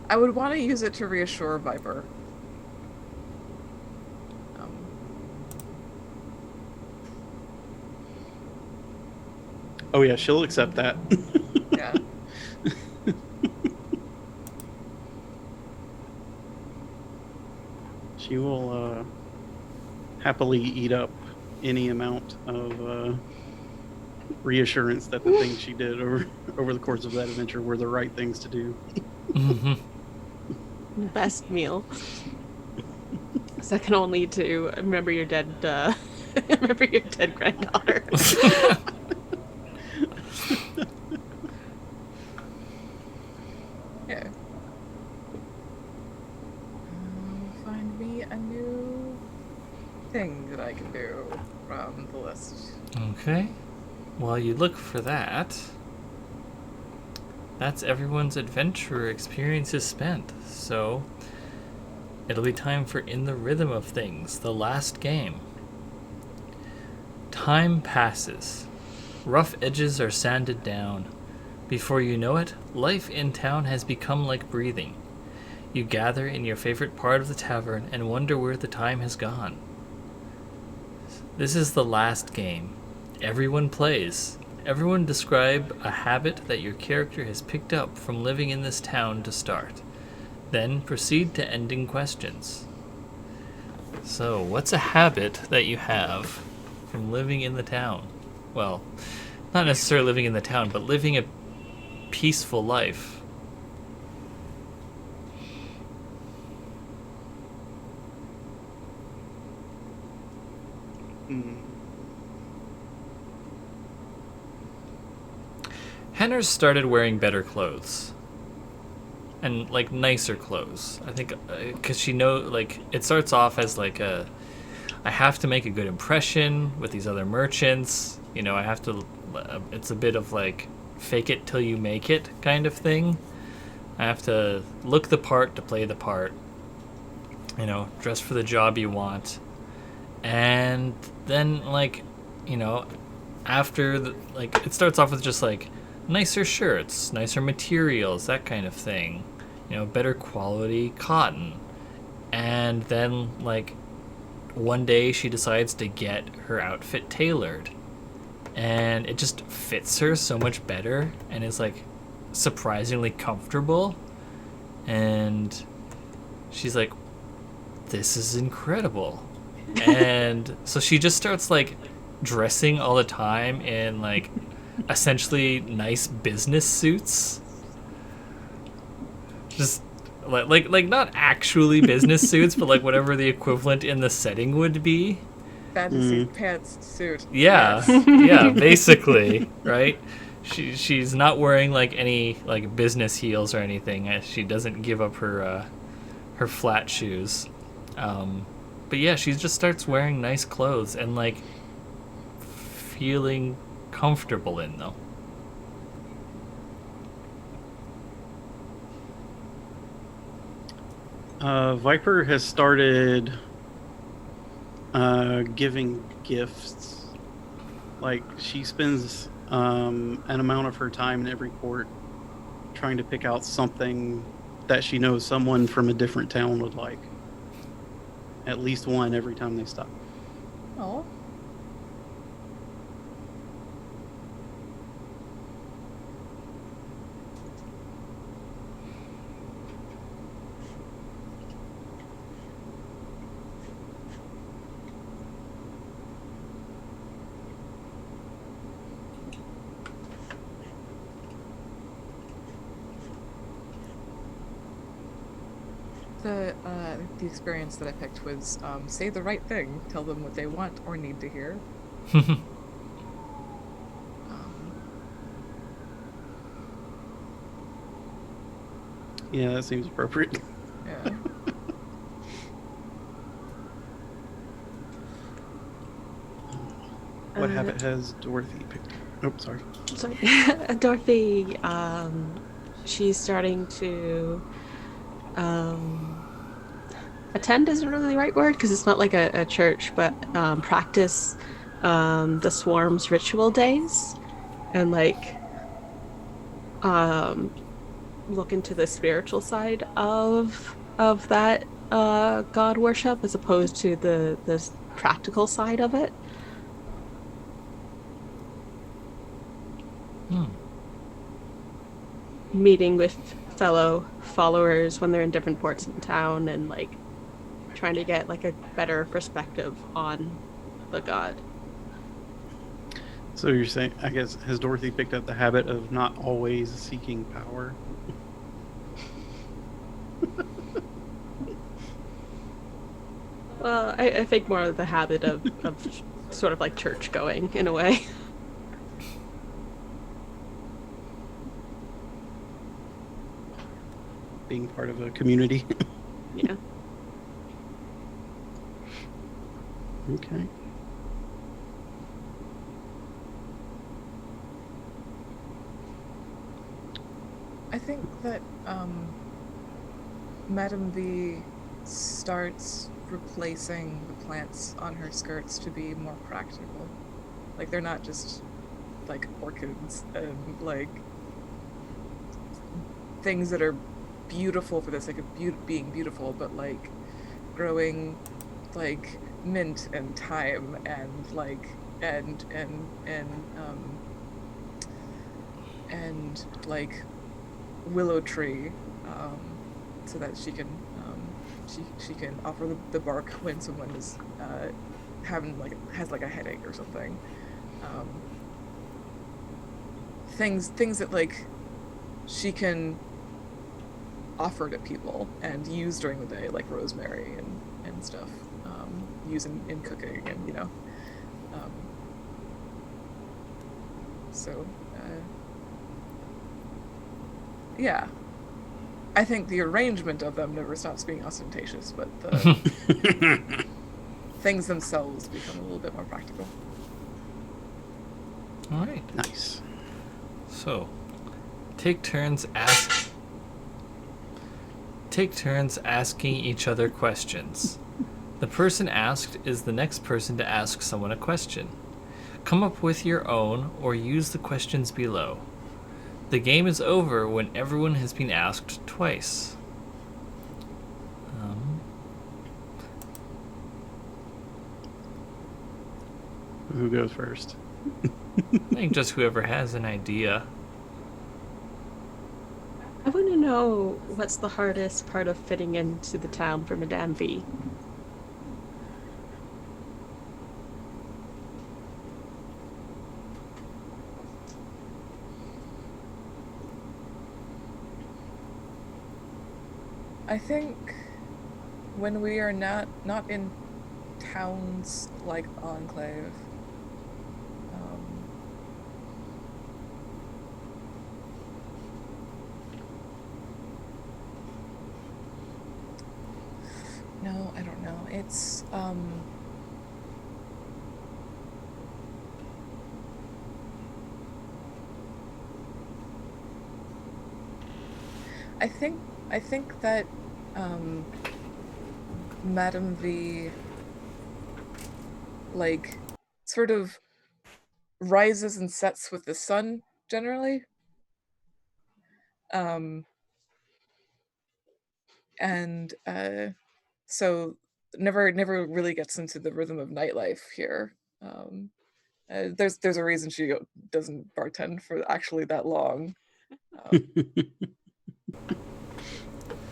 I would want to use it to reassure Viper. Oh yeah, she'll accept that. Yeah. She will happily eat up any amount of reassurance that the things she did over the course of that adventure were the right things to do. Best meal. Second only to remember your dead granddaughter. Yeah. Find me a new thing that I can do from the list. Okay. While you look for that, that's everyone's adventure experiences spent. So it'll be time for In the Rhythm of Things, the last game. Time passes. Rough edges are sanded down. Before you know it, life in town has become like breathing. You gather in your favorite part of the tavern and wonder where the time has gone. This is the last game. Everyone plays. Everyone describe a habit that your character has picked up from living in this town to start. Then proceed to ending questions. So, what's a habit that you have from living in the town? Well, not necessarily living in the town, but living a peaceful life. Henner's started wearing better clothes. And, like, nicer clothes. I think, because she like, it starts off as, like, I have to make a good impression with these other merchants. You know, I have to, it's a bit of, like, fake it till you make it kind of thing. I have to look the part to play the part. You know, dress for the job you want. And then, like, you know, after, like, it starts off with just, like, nicer shirts, nicer materials, that kind of thing. You know, better quality cotton. And then, like, one day she decides to get her outfit tailored. And it just fits her so much better and is, like, surprisingly comfortable. And she's like, this is incredible. And so she just starts, like, dressing all the time in, like, essentially nice business suits. Just like not actually business suits, but like whatever the equivalent in the setting would be. Fantasy pants suit. Yeah. Yes. Yeah, basically, right? She's not wearing like any like business heels or anything. She doesn't give up her flat shoes. But yeah, she just starts wearing nice clothes and like feeling comfortable in them. Viper has started giving gifts. Like, she spends an amount of her time in every port trying to pick out something that she knows someone from a different town would like. At least one every time they stop. Oh. The experience that I picked was say the right thing, tell them what they want or need to hear. Yeah, that seems appropriate. Yeah. What habit has Dorothy picked? Oh, sorry. Sorry. Dorothy, she's starting to attend isn't really the right word because it's not like a church, but practice the swarm's ritual days and like look into the spiritual side of that god worship as opposed to the practical side of it. Meeting with fellow followers when they're in different ports in town and like trying to get like a better perspective on the god. So you're saying, I guess, has Dorothy picked up the habit of not always seeking power? Well, I think more of the habit of sort of like church going in a way. Being part of a community. Yeah. Okay. I think that Madame V starts replacing the plants on her skirts to be more practical. Like, they're not just like orchids and like things that are beautiful for the sake of being beautiful, but like growing like mint and thyme and like and like willow tree, so that she can she can offer the bark when someone is has like a headache or something. Things that like she can offer to people and use during the day, like rosemary and stuff, use in cooking, and so yeah, I think the arrangement of them never stops being ostentatious, but the things themselves become a little bit more practical. All right. Nice. So, take turns asking each other questions. The person asked is the next person to ask someone a question. Come up with your own or use the questions below. The game is over when everyone has been asked twice. Who goes first? I think just whoever has an idea. I want to know what's the hardest part of fitting into the town for Madame V. I think when we are not in towns like Enclave, no, I don't know. It's I think that Madame V like sort of rises and sets with the sun generally. And so never really gets into the rhythm of nightlife here. There's a reason she doesn't bartend for actually that long.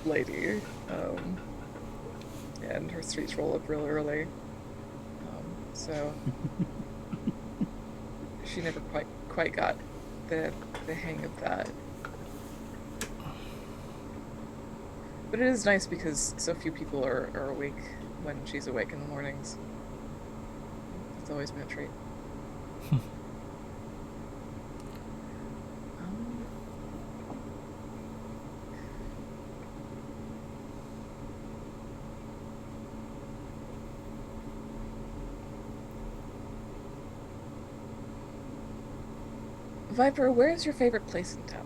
Lady, and her streets roll up real early, so she never quite got the hang of that. But it is nice because so few people are awake when she's awake in the mornings. It's always been a treat. Viper, where's your favorite place in town?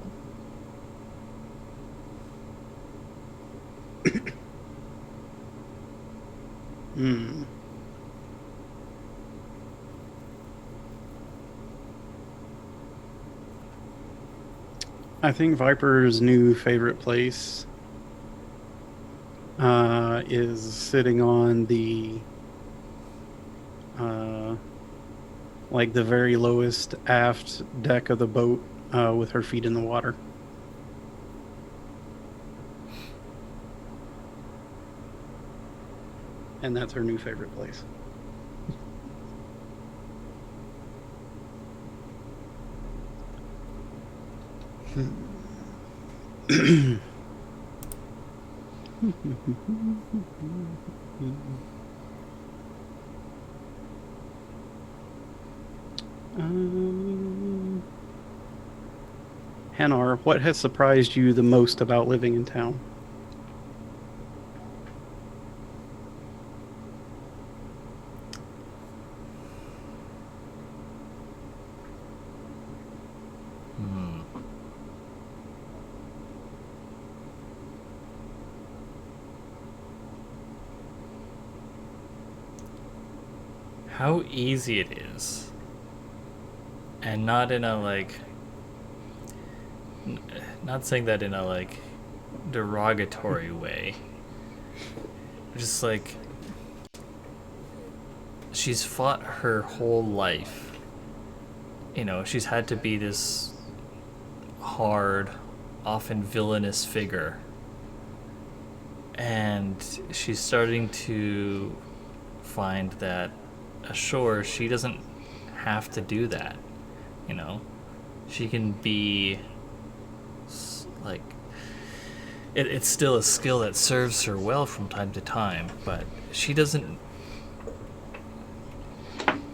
I think Viper's new favorite place is sitting on the like the very lowest aft deck of the boat with her feet in the water. And that's her new favorite place. Hanar, what has surprised you the most about living in town? How easy it is. And not in a not saying that in a derogatory way. Just she's fought her whole life. You know, she's had to be this hard, often villainous figure. And she's starting to find that ashore, she doesn't have to do that. You know, she can be like, it's still a skill that serves her well from time to time, but she doesn't,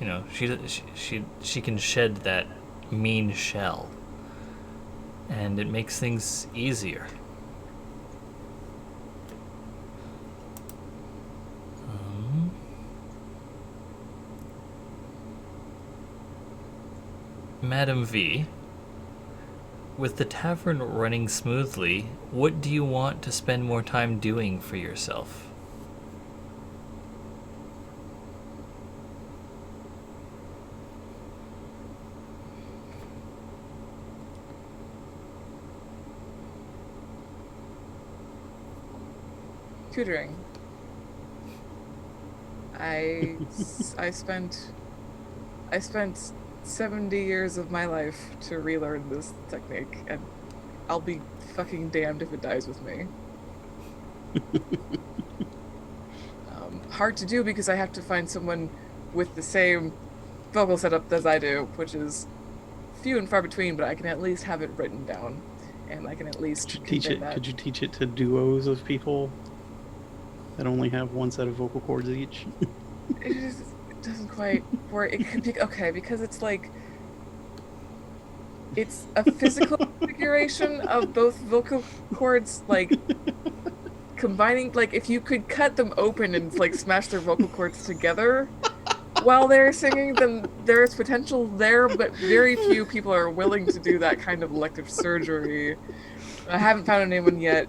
you know, she can shed that mean shell, and it makes things easier. Madam V, with the tavern running smoothly, what do you want to spend more time doing for yourself? Tutoring. I spent 70 years of my life to relearn this technique, and I'll be fucking damned if it dies with me. Hard to do because I have to find someone with the same vocal setup as I do, which is few and far between, but I can at least have it written down, and I can at least teach it. Could you teach it to duos of people that only have one set of vocal cords each? It doesn't quite work. It could be okay because it's like it's a physical configuration of both vocal cords, like combining. Like if you could cut them open and like smash their vocal cords together while they're singing, then there's potential there. But very few people are willing to do that kind of elective surgery. I haven't found anyone yet.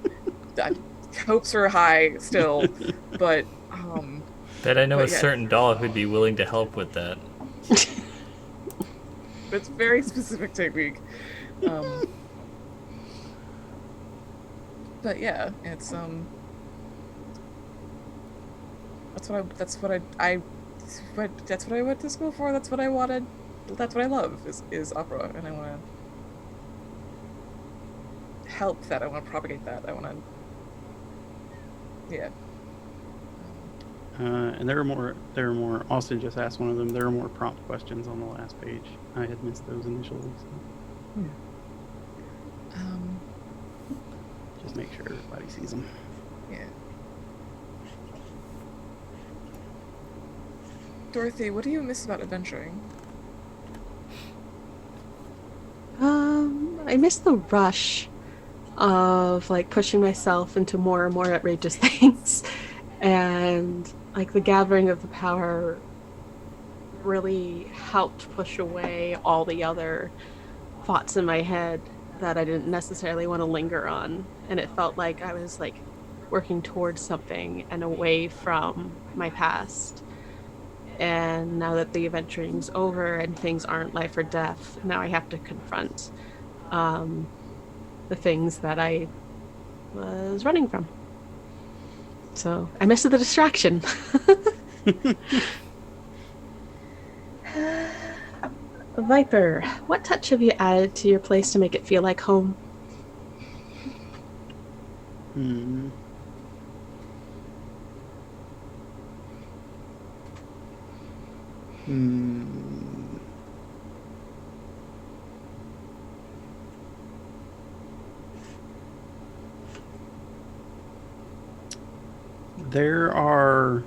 Hopes are high still, but Bet I know a certain doll who'd be willing to help with that. It's very specific technique. But yeah, it's that's what I went to school for. That's what I wanted. That's what I love is opera, and I want to help that. I want to propagate that. I want to. Yeah. And there are more. Austin just asked one of them. There are more prompt questions on the last page. I had missed those initially. So. Just make sure everybody sees them. Yeah. Dorothy, what do you miss about adventuring? I miss the rush of like pushing myself into more and more outrageous things, and like the gathering of the power really helped push away all the other thoughts in my head that I didn't necessarily want to linger on, and it felt like I was like working towards something and away from my past. And now that the adventuring's over and things aren't life or death, now I have to confront the things that I was running from. So I missed the distraction. Viper, what touch have you added to your place to make it feel like home? There are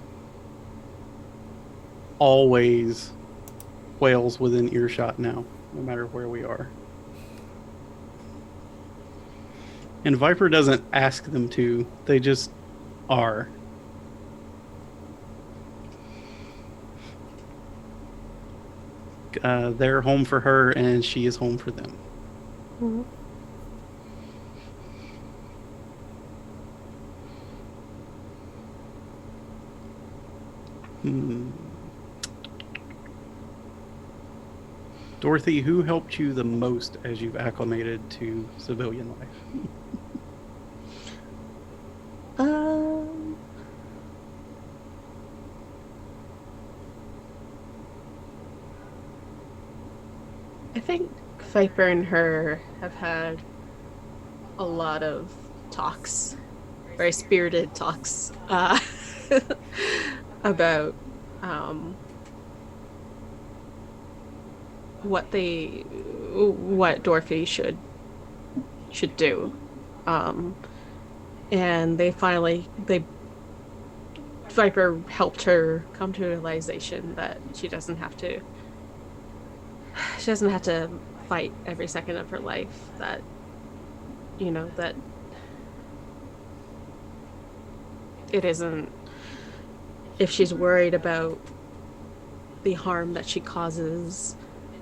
always whales within earshot now, no matter where we are. And Viper doesn't ask them to, they just are. They're home for her, and she is home for them. Mm-hmm. Dorothy, who helped you the most as you've acclimated to civilian life? I think Viper and her have had a lot of talks, very spirited talks, about what Dorothy should do. And Viper helped her come to a realization that she doesn't have to fight every second of her life, that that it isn't, if she's worried about the harm that she causes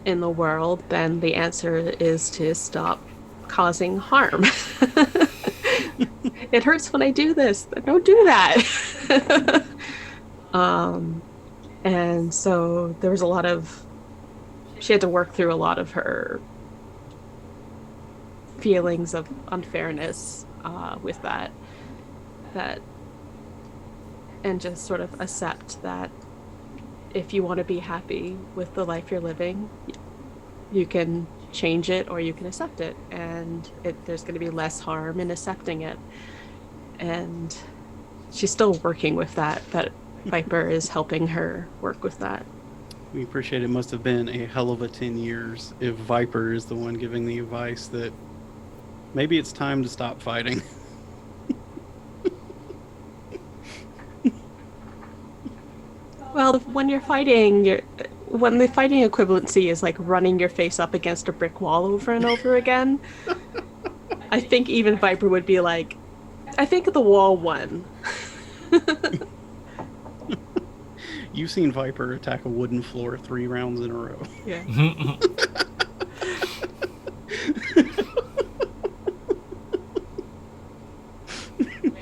in the world, then the answer is to stop causing harm. It hurts when I do this. Don't do that. And so there was she had to work through a lot of her feelings of unfairness with that, and just sort of accept that if you want to be happy with the life you're living, you can change it or you can accept it, and there's going to be less harm in accepting it. And she's still working with that, but Viper is helping her work with that. We appreciate it. Must have been a hell of a 10 years if Viper is the one giving the advice that maybe it's time to stop fighting. Well, when the fighting equivalency is like running your face up against a brick wall over and over again, I think even Viper would be like, I think the wall won. You've seen Viper attack a wooden floor 3 rounds in a row. Yeah.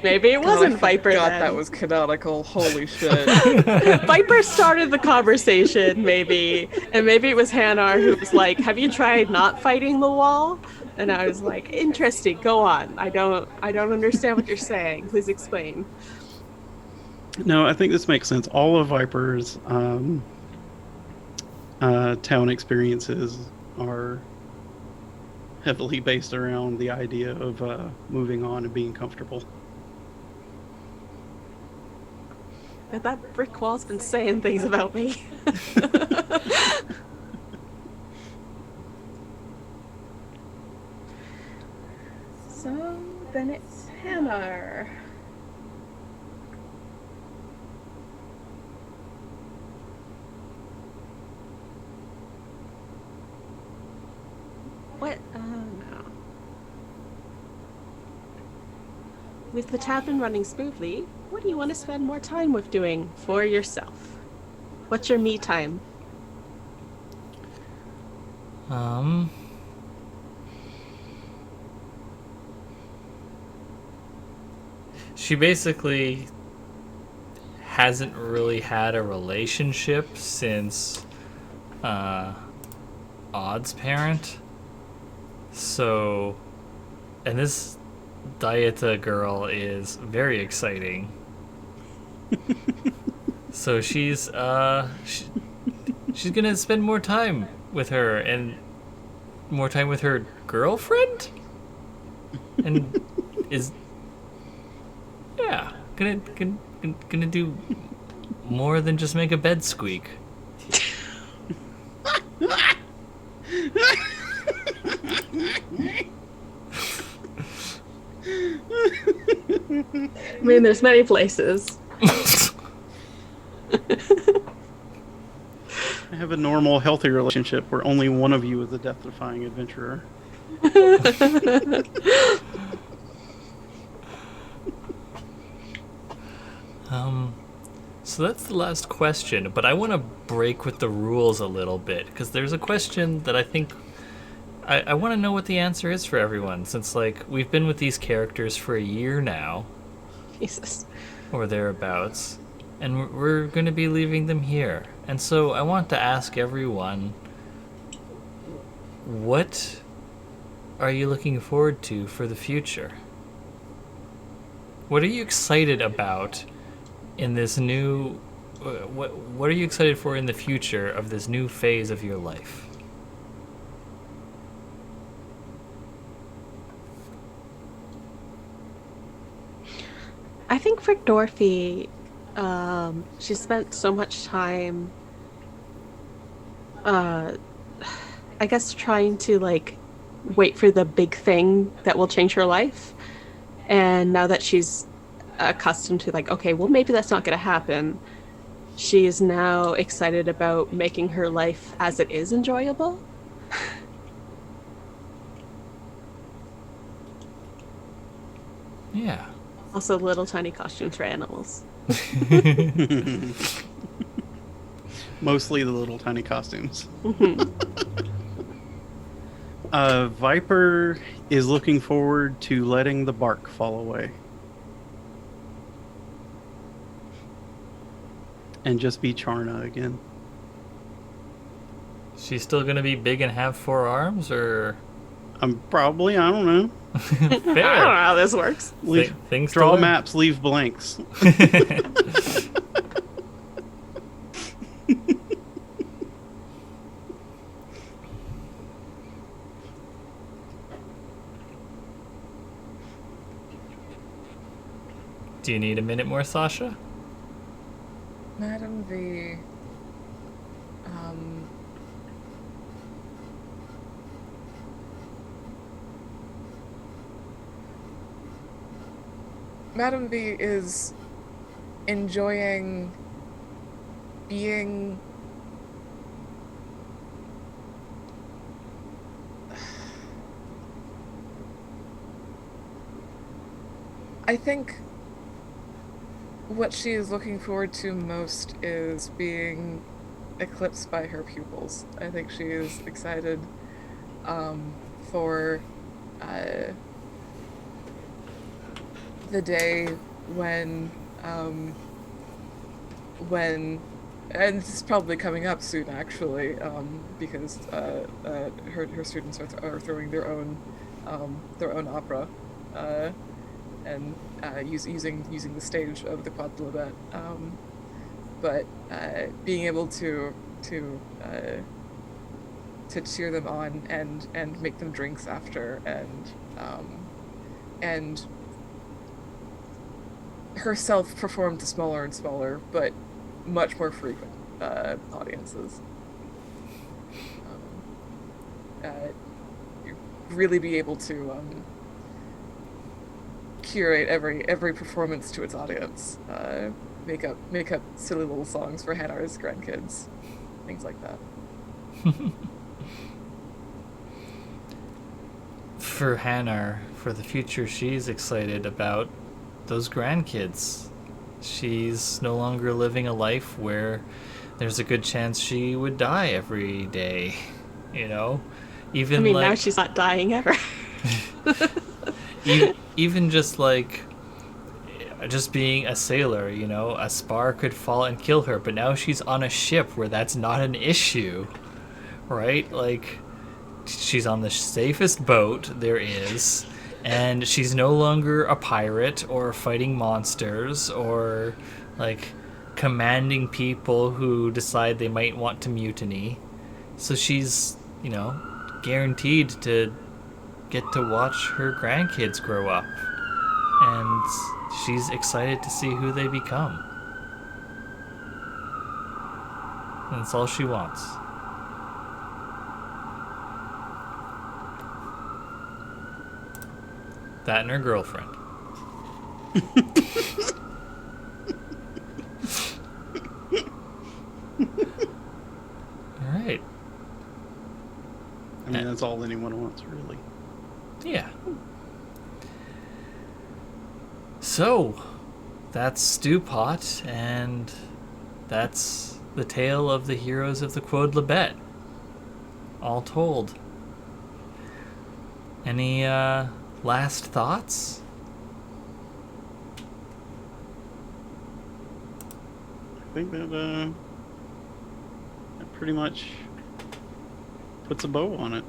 Maybe it wasn't Viper God, then. that was canonical. Holy shit. Viper started the conversation, maybe. And maybe it was Hanar who was like, have you tried not fighting the wall? And I was like, interesting, go on. I don't understand what you're saying. Please explain. No, I think this makes sense. All of Viper's town experiences are heavily based around the idea of moving on and being comfortable. And that brick wall's been saying things about me. So then it's Hanar. What? No. With the tavern running smoothly, what do you want to spend more time with doing for yourself? What's your me time? She basically hasn't really had a relationship since Odd's parent. So, and this Dieta girl is very exciting. So she's gonna spend more time with her and more time with her girlfriend, and is gonna do more than just make a bed squeak. I mean, there's many places. I have a normal, healthy relationship where only one of you is a death-defying adventurer. So that's the last question, but I want to break with the rules a little bit, because there's a question that I think I want to know what the answer is for everyone, since like we've been with these characters for a year now. Jesus. Or thereabouts, and we're going to be leaving them here. And so I want to ask everyone, what are you looking forward to for the future? What are you excited about in this new... What are you excited for in the future of this new phase of your life? I think for Dorothy, she spent so much time, uh, I guess, trying to like wait for the big thing that will change her life. And now that she's accustomed to like, okay, well, maybe that's not going to happen, she is now excited about making her life as it is enjoyable. Yeah. Also, little tiny costumes for animals. Mostly the little tiny costumes. Viper is looking forward to letting the bark fall away. And just be Charna again. She's still gonna be big and have 4 arms, or Probably, I don't know. I don't know fair? how this works. Things to Draw learn. maps, leave blanks. Do you need a minute more, Sasha? Madam V. Madam V is enjoying being I think what she is looking forward to most is being eclipsed by her pupils. I think she is excited for the day when and this is probably coming up soon actually, because her students are throwing their own opera, and using the stage of the Quodlibet, but being able to cheer them on and make them drinks after, and herself perform to smaller and smaller but much more frequent audiences. Really be able to curate every performance to its audience. Make up silly little songs for Hannah's grandkids, things like that. For Hannah, for the future, she's excited about those grandkids. She's no longer living a life where there's a good chance she would die every day, you know? Even now she's not dying ever. even just like just being a sailor, you know, a spar could fall and kill her, but now she's on a ship where that's not an issue, right? Like, she's on the safest boat there is, and she's no longer a pirate or fighting monsters or like commanding people who decide they might want to mutiny. So she's, you know, guaranteed to get to watch her grandkids grow up, and she's excited to see who they become. And that's all she wants. That and her girlfriend. All right. I mean, that's all anyone wants, really. Yeah. So, that's STEWPOT, and that's the tale of the heroes of the Quodlibet, all told. Any last thoughts? I think that pretty much puts a bow on it.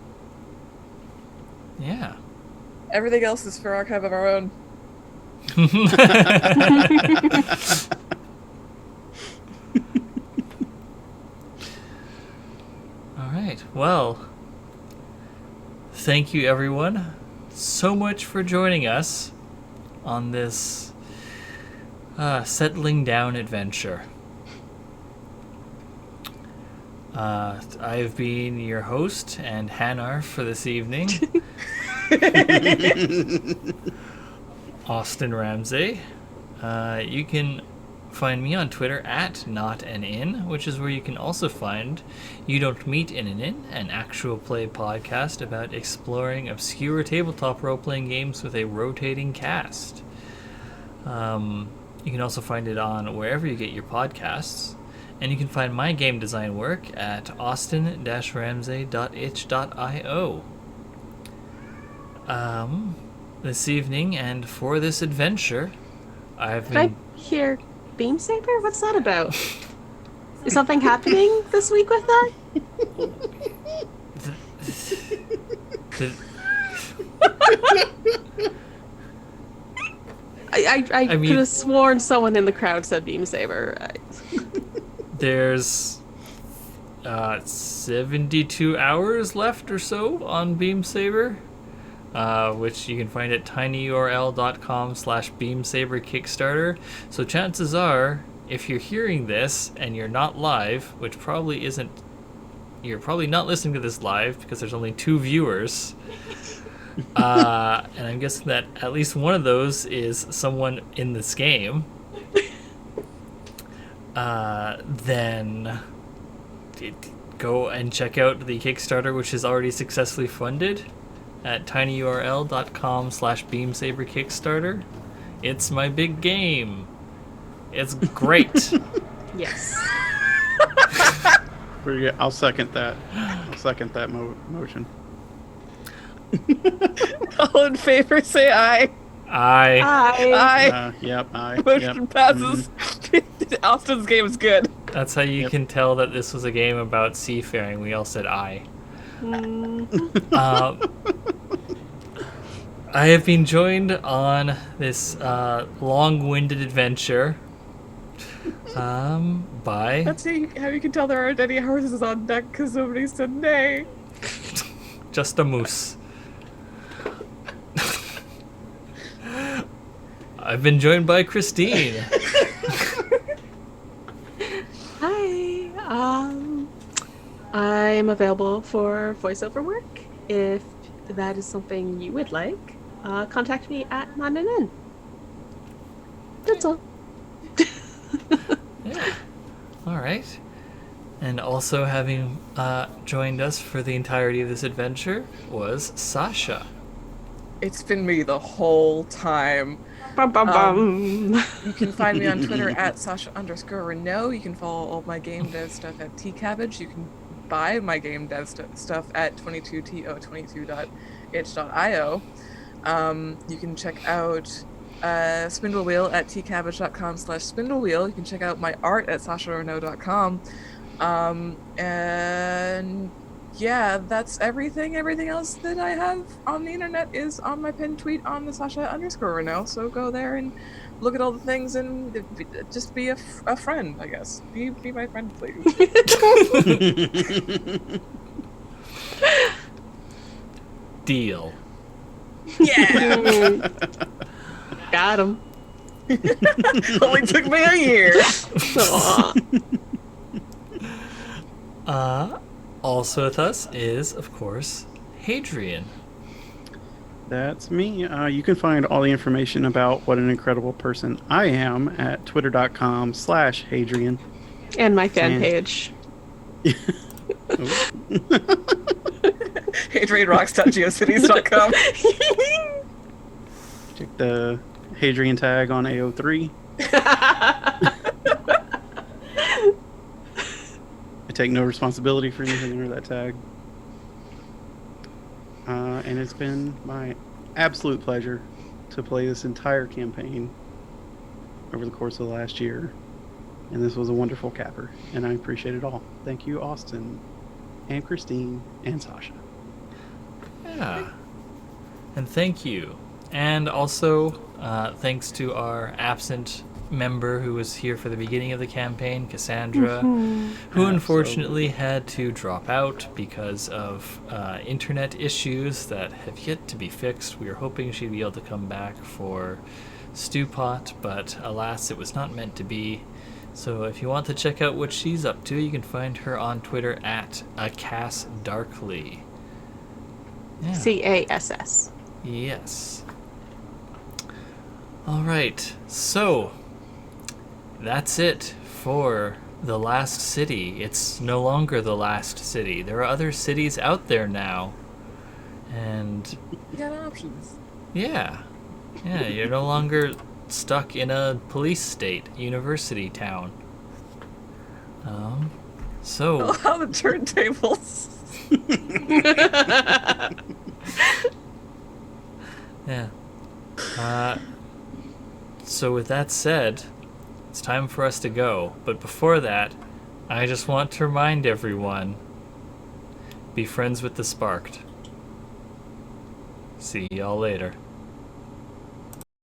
Yeah. Everything else is for Archive of Our Own. All right. Well, thank you everyone so much for joining us on this settling down adventure. I've been your host and Hanar for this evening, Austin Ramsey. You can find me on Twitter at NotAnIn, which is where you can also find You Don't Meet in an Inn, an actual play podcast about exploring obscure tabletop role-playing games with a rotating cast. You can also find it on wherever you get your podcasts. And you can find my game design work at austin-ramsey.itch.io. This evening and for this adventure, Did I hear Beam Saber? What's that about? Is something happening this week with that? I mean, could have sworn someone in the crowd said Beam Saber. There's 72 hours left or so on Beam Saber, which you can find at tinyurl.com/beamsaber Kickstarter. So chances are, if you're hearing this and you're not live, which probably isn't, you're probably not listening to this live because there's only 2 viewers. And I'm guessing that at least one of those is someone in this game. Then go and check out the Kickstarter, which is already successfully funded at tinyurl.com/beamsaber Kickstarter. It's my big game. It's great. Yes. I'll second that. Motion. All in favor, say aye. Aye. Aye. Yep, aye. Motion passes. Austin's game is good. That's how you can tell that this was a game about seafaring. We all said aye. I have been joined on this long-winded adventure by... That's how you can tell there aren't any horses on deck because somebody said nay. Just a moose. I've been joined by Christine. Hi. I'm available for voiceover work. If that is something you would like, contact me at NotAnIn. That's all. Yeah. All right. And also having joined us for the entirety of this adventure was Sasha. It's been me the whole time. Bum, bum, bum. You can find me on Twitter at Sasha_Renault. You can follow all my game dev stuff at tcabbage. You can buy my game dev stuff at 22to22.itch.io. You can check out Spindle Wheel at tcabbage.com/spindlewheel. You can check out my art at sasharenault.com. And yeah, that's everything. Everything else that I have on the internet is on my pinned tweet on the Sasha_Renault. So go there and look at all the things and just be a friend, I guess. Be my friend, please. Deal. Yeah! Got him. Only took me a year. Also with us is, of course, Hadrian. That's me. You can find all the information about what an incredible person I am at twitter.com/Hadrian. And my fan page. HadrianRocks.geocities.com. Check the Hadrian tag on AO3. I take no responsibility for anything under that tag. And it's been my absolute pleasure to play this entire campaign over the course of the last year. And this was a wonderful capper, and I appreciate it all. Thank you, Austin, and Christine, and Sasha. Yeah. And thank you. And also, thanks to our absent member who was here for the beginning of the campaign, Cassandra, who unfortunately had to drop out because of internet issues that have yet to be fixed. We were hoping she'd be able to come back for STEWPOT, but alas, it was not meant to be. So if you want to check out what she's up to, you can find her on Twitter at @AcassDarkly. Yeah. CASS. Yes. All right. So that's it for the last city. It's no longer the last city. There are other cities out there now. And You got options. yeah. Yeah, you're no longer stuck in a police state, university town. So How the turntables. yeah. So with that said, it's time for us to go. But before that, I just want to remind everyone, be friends with the Sparked. See y'all later.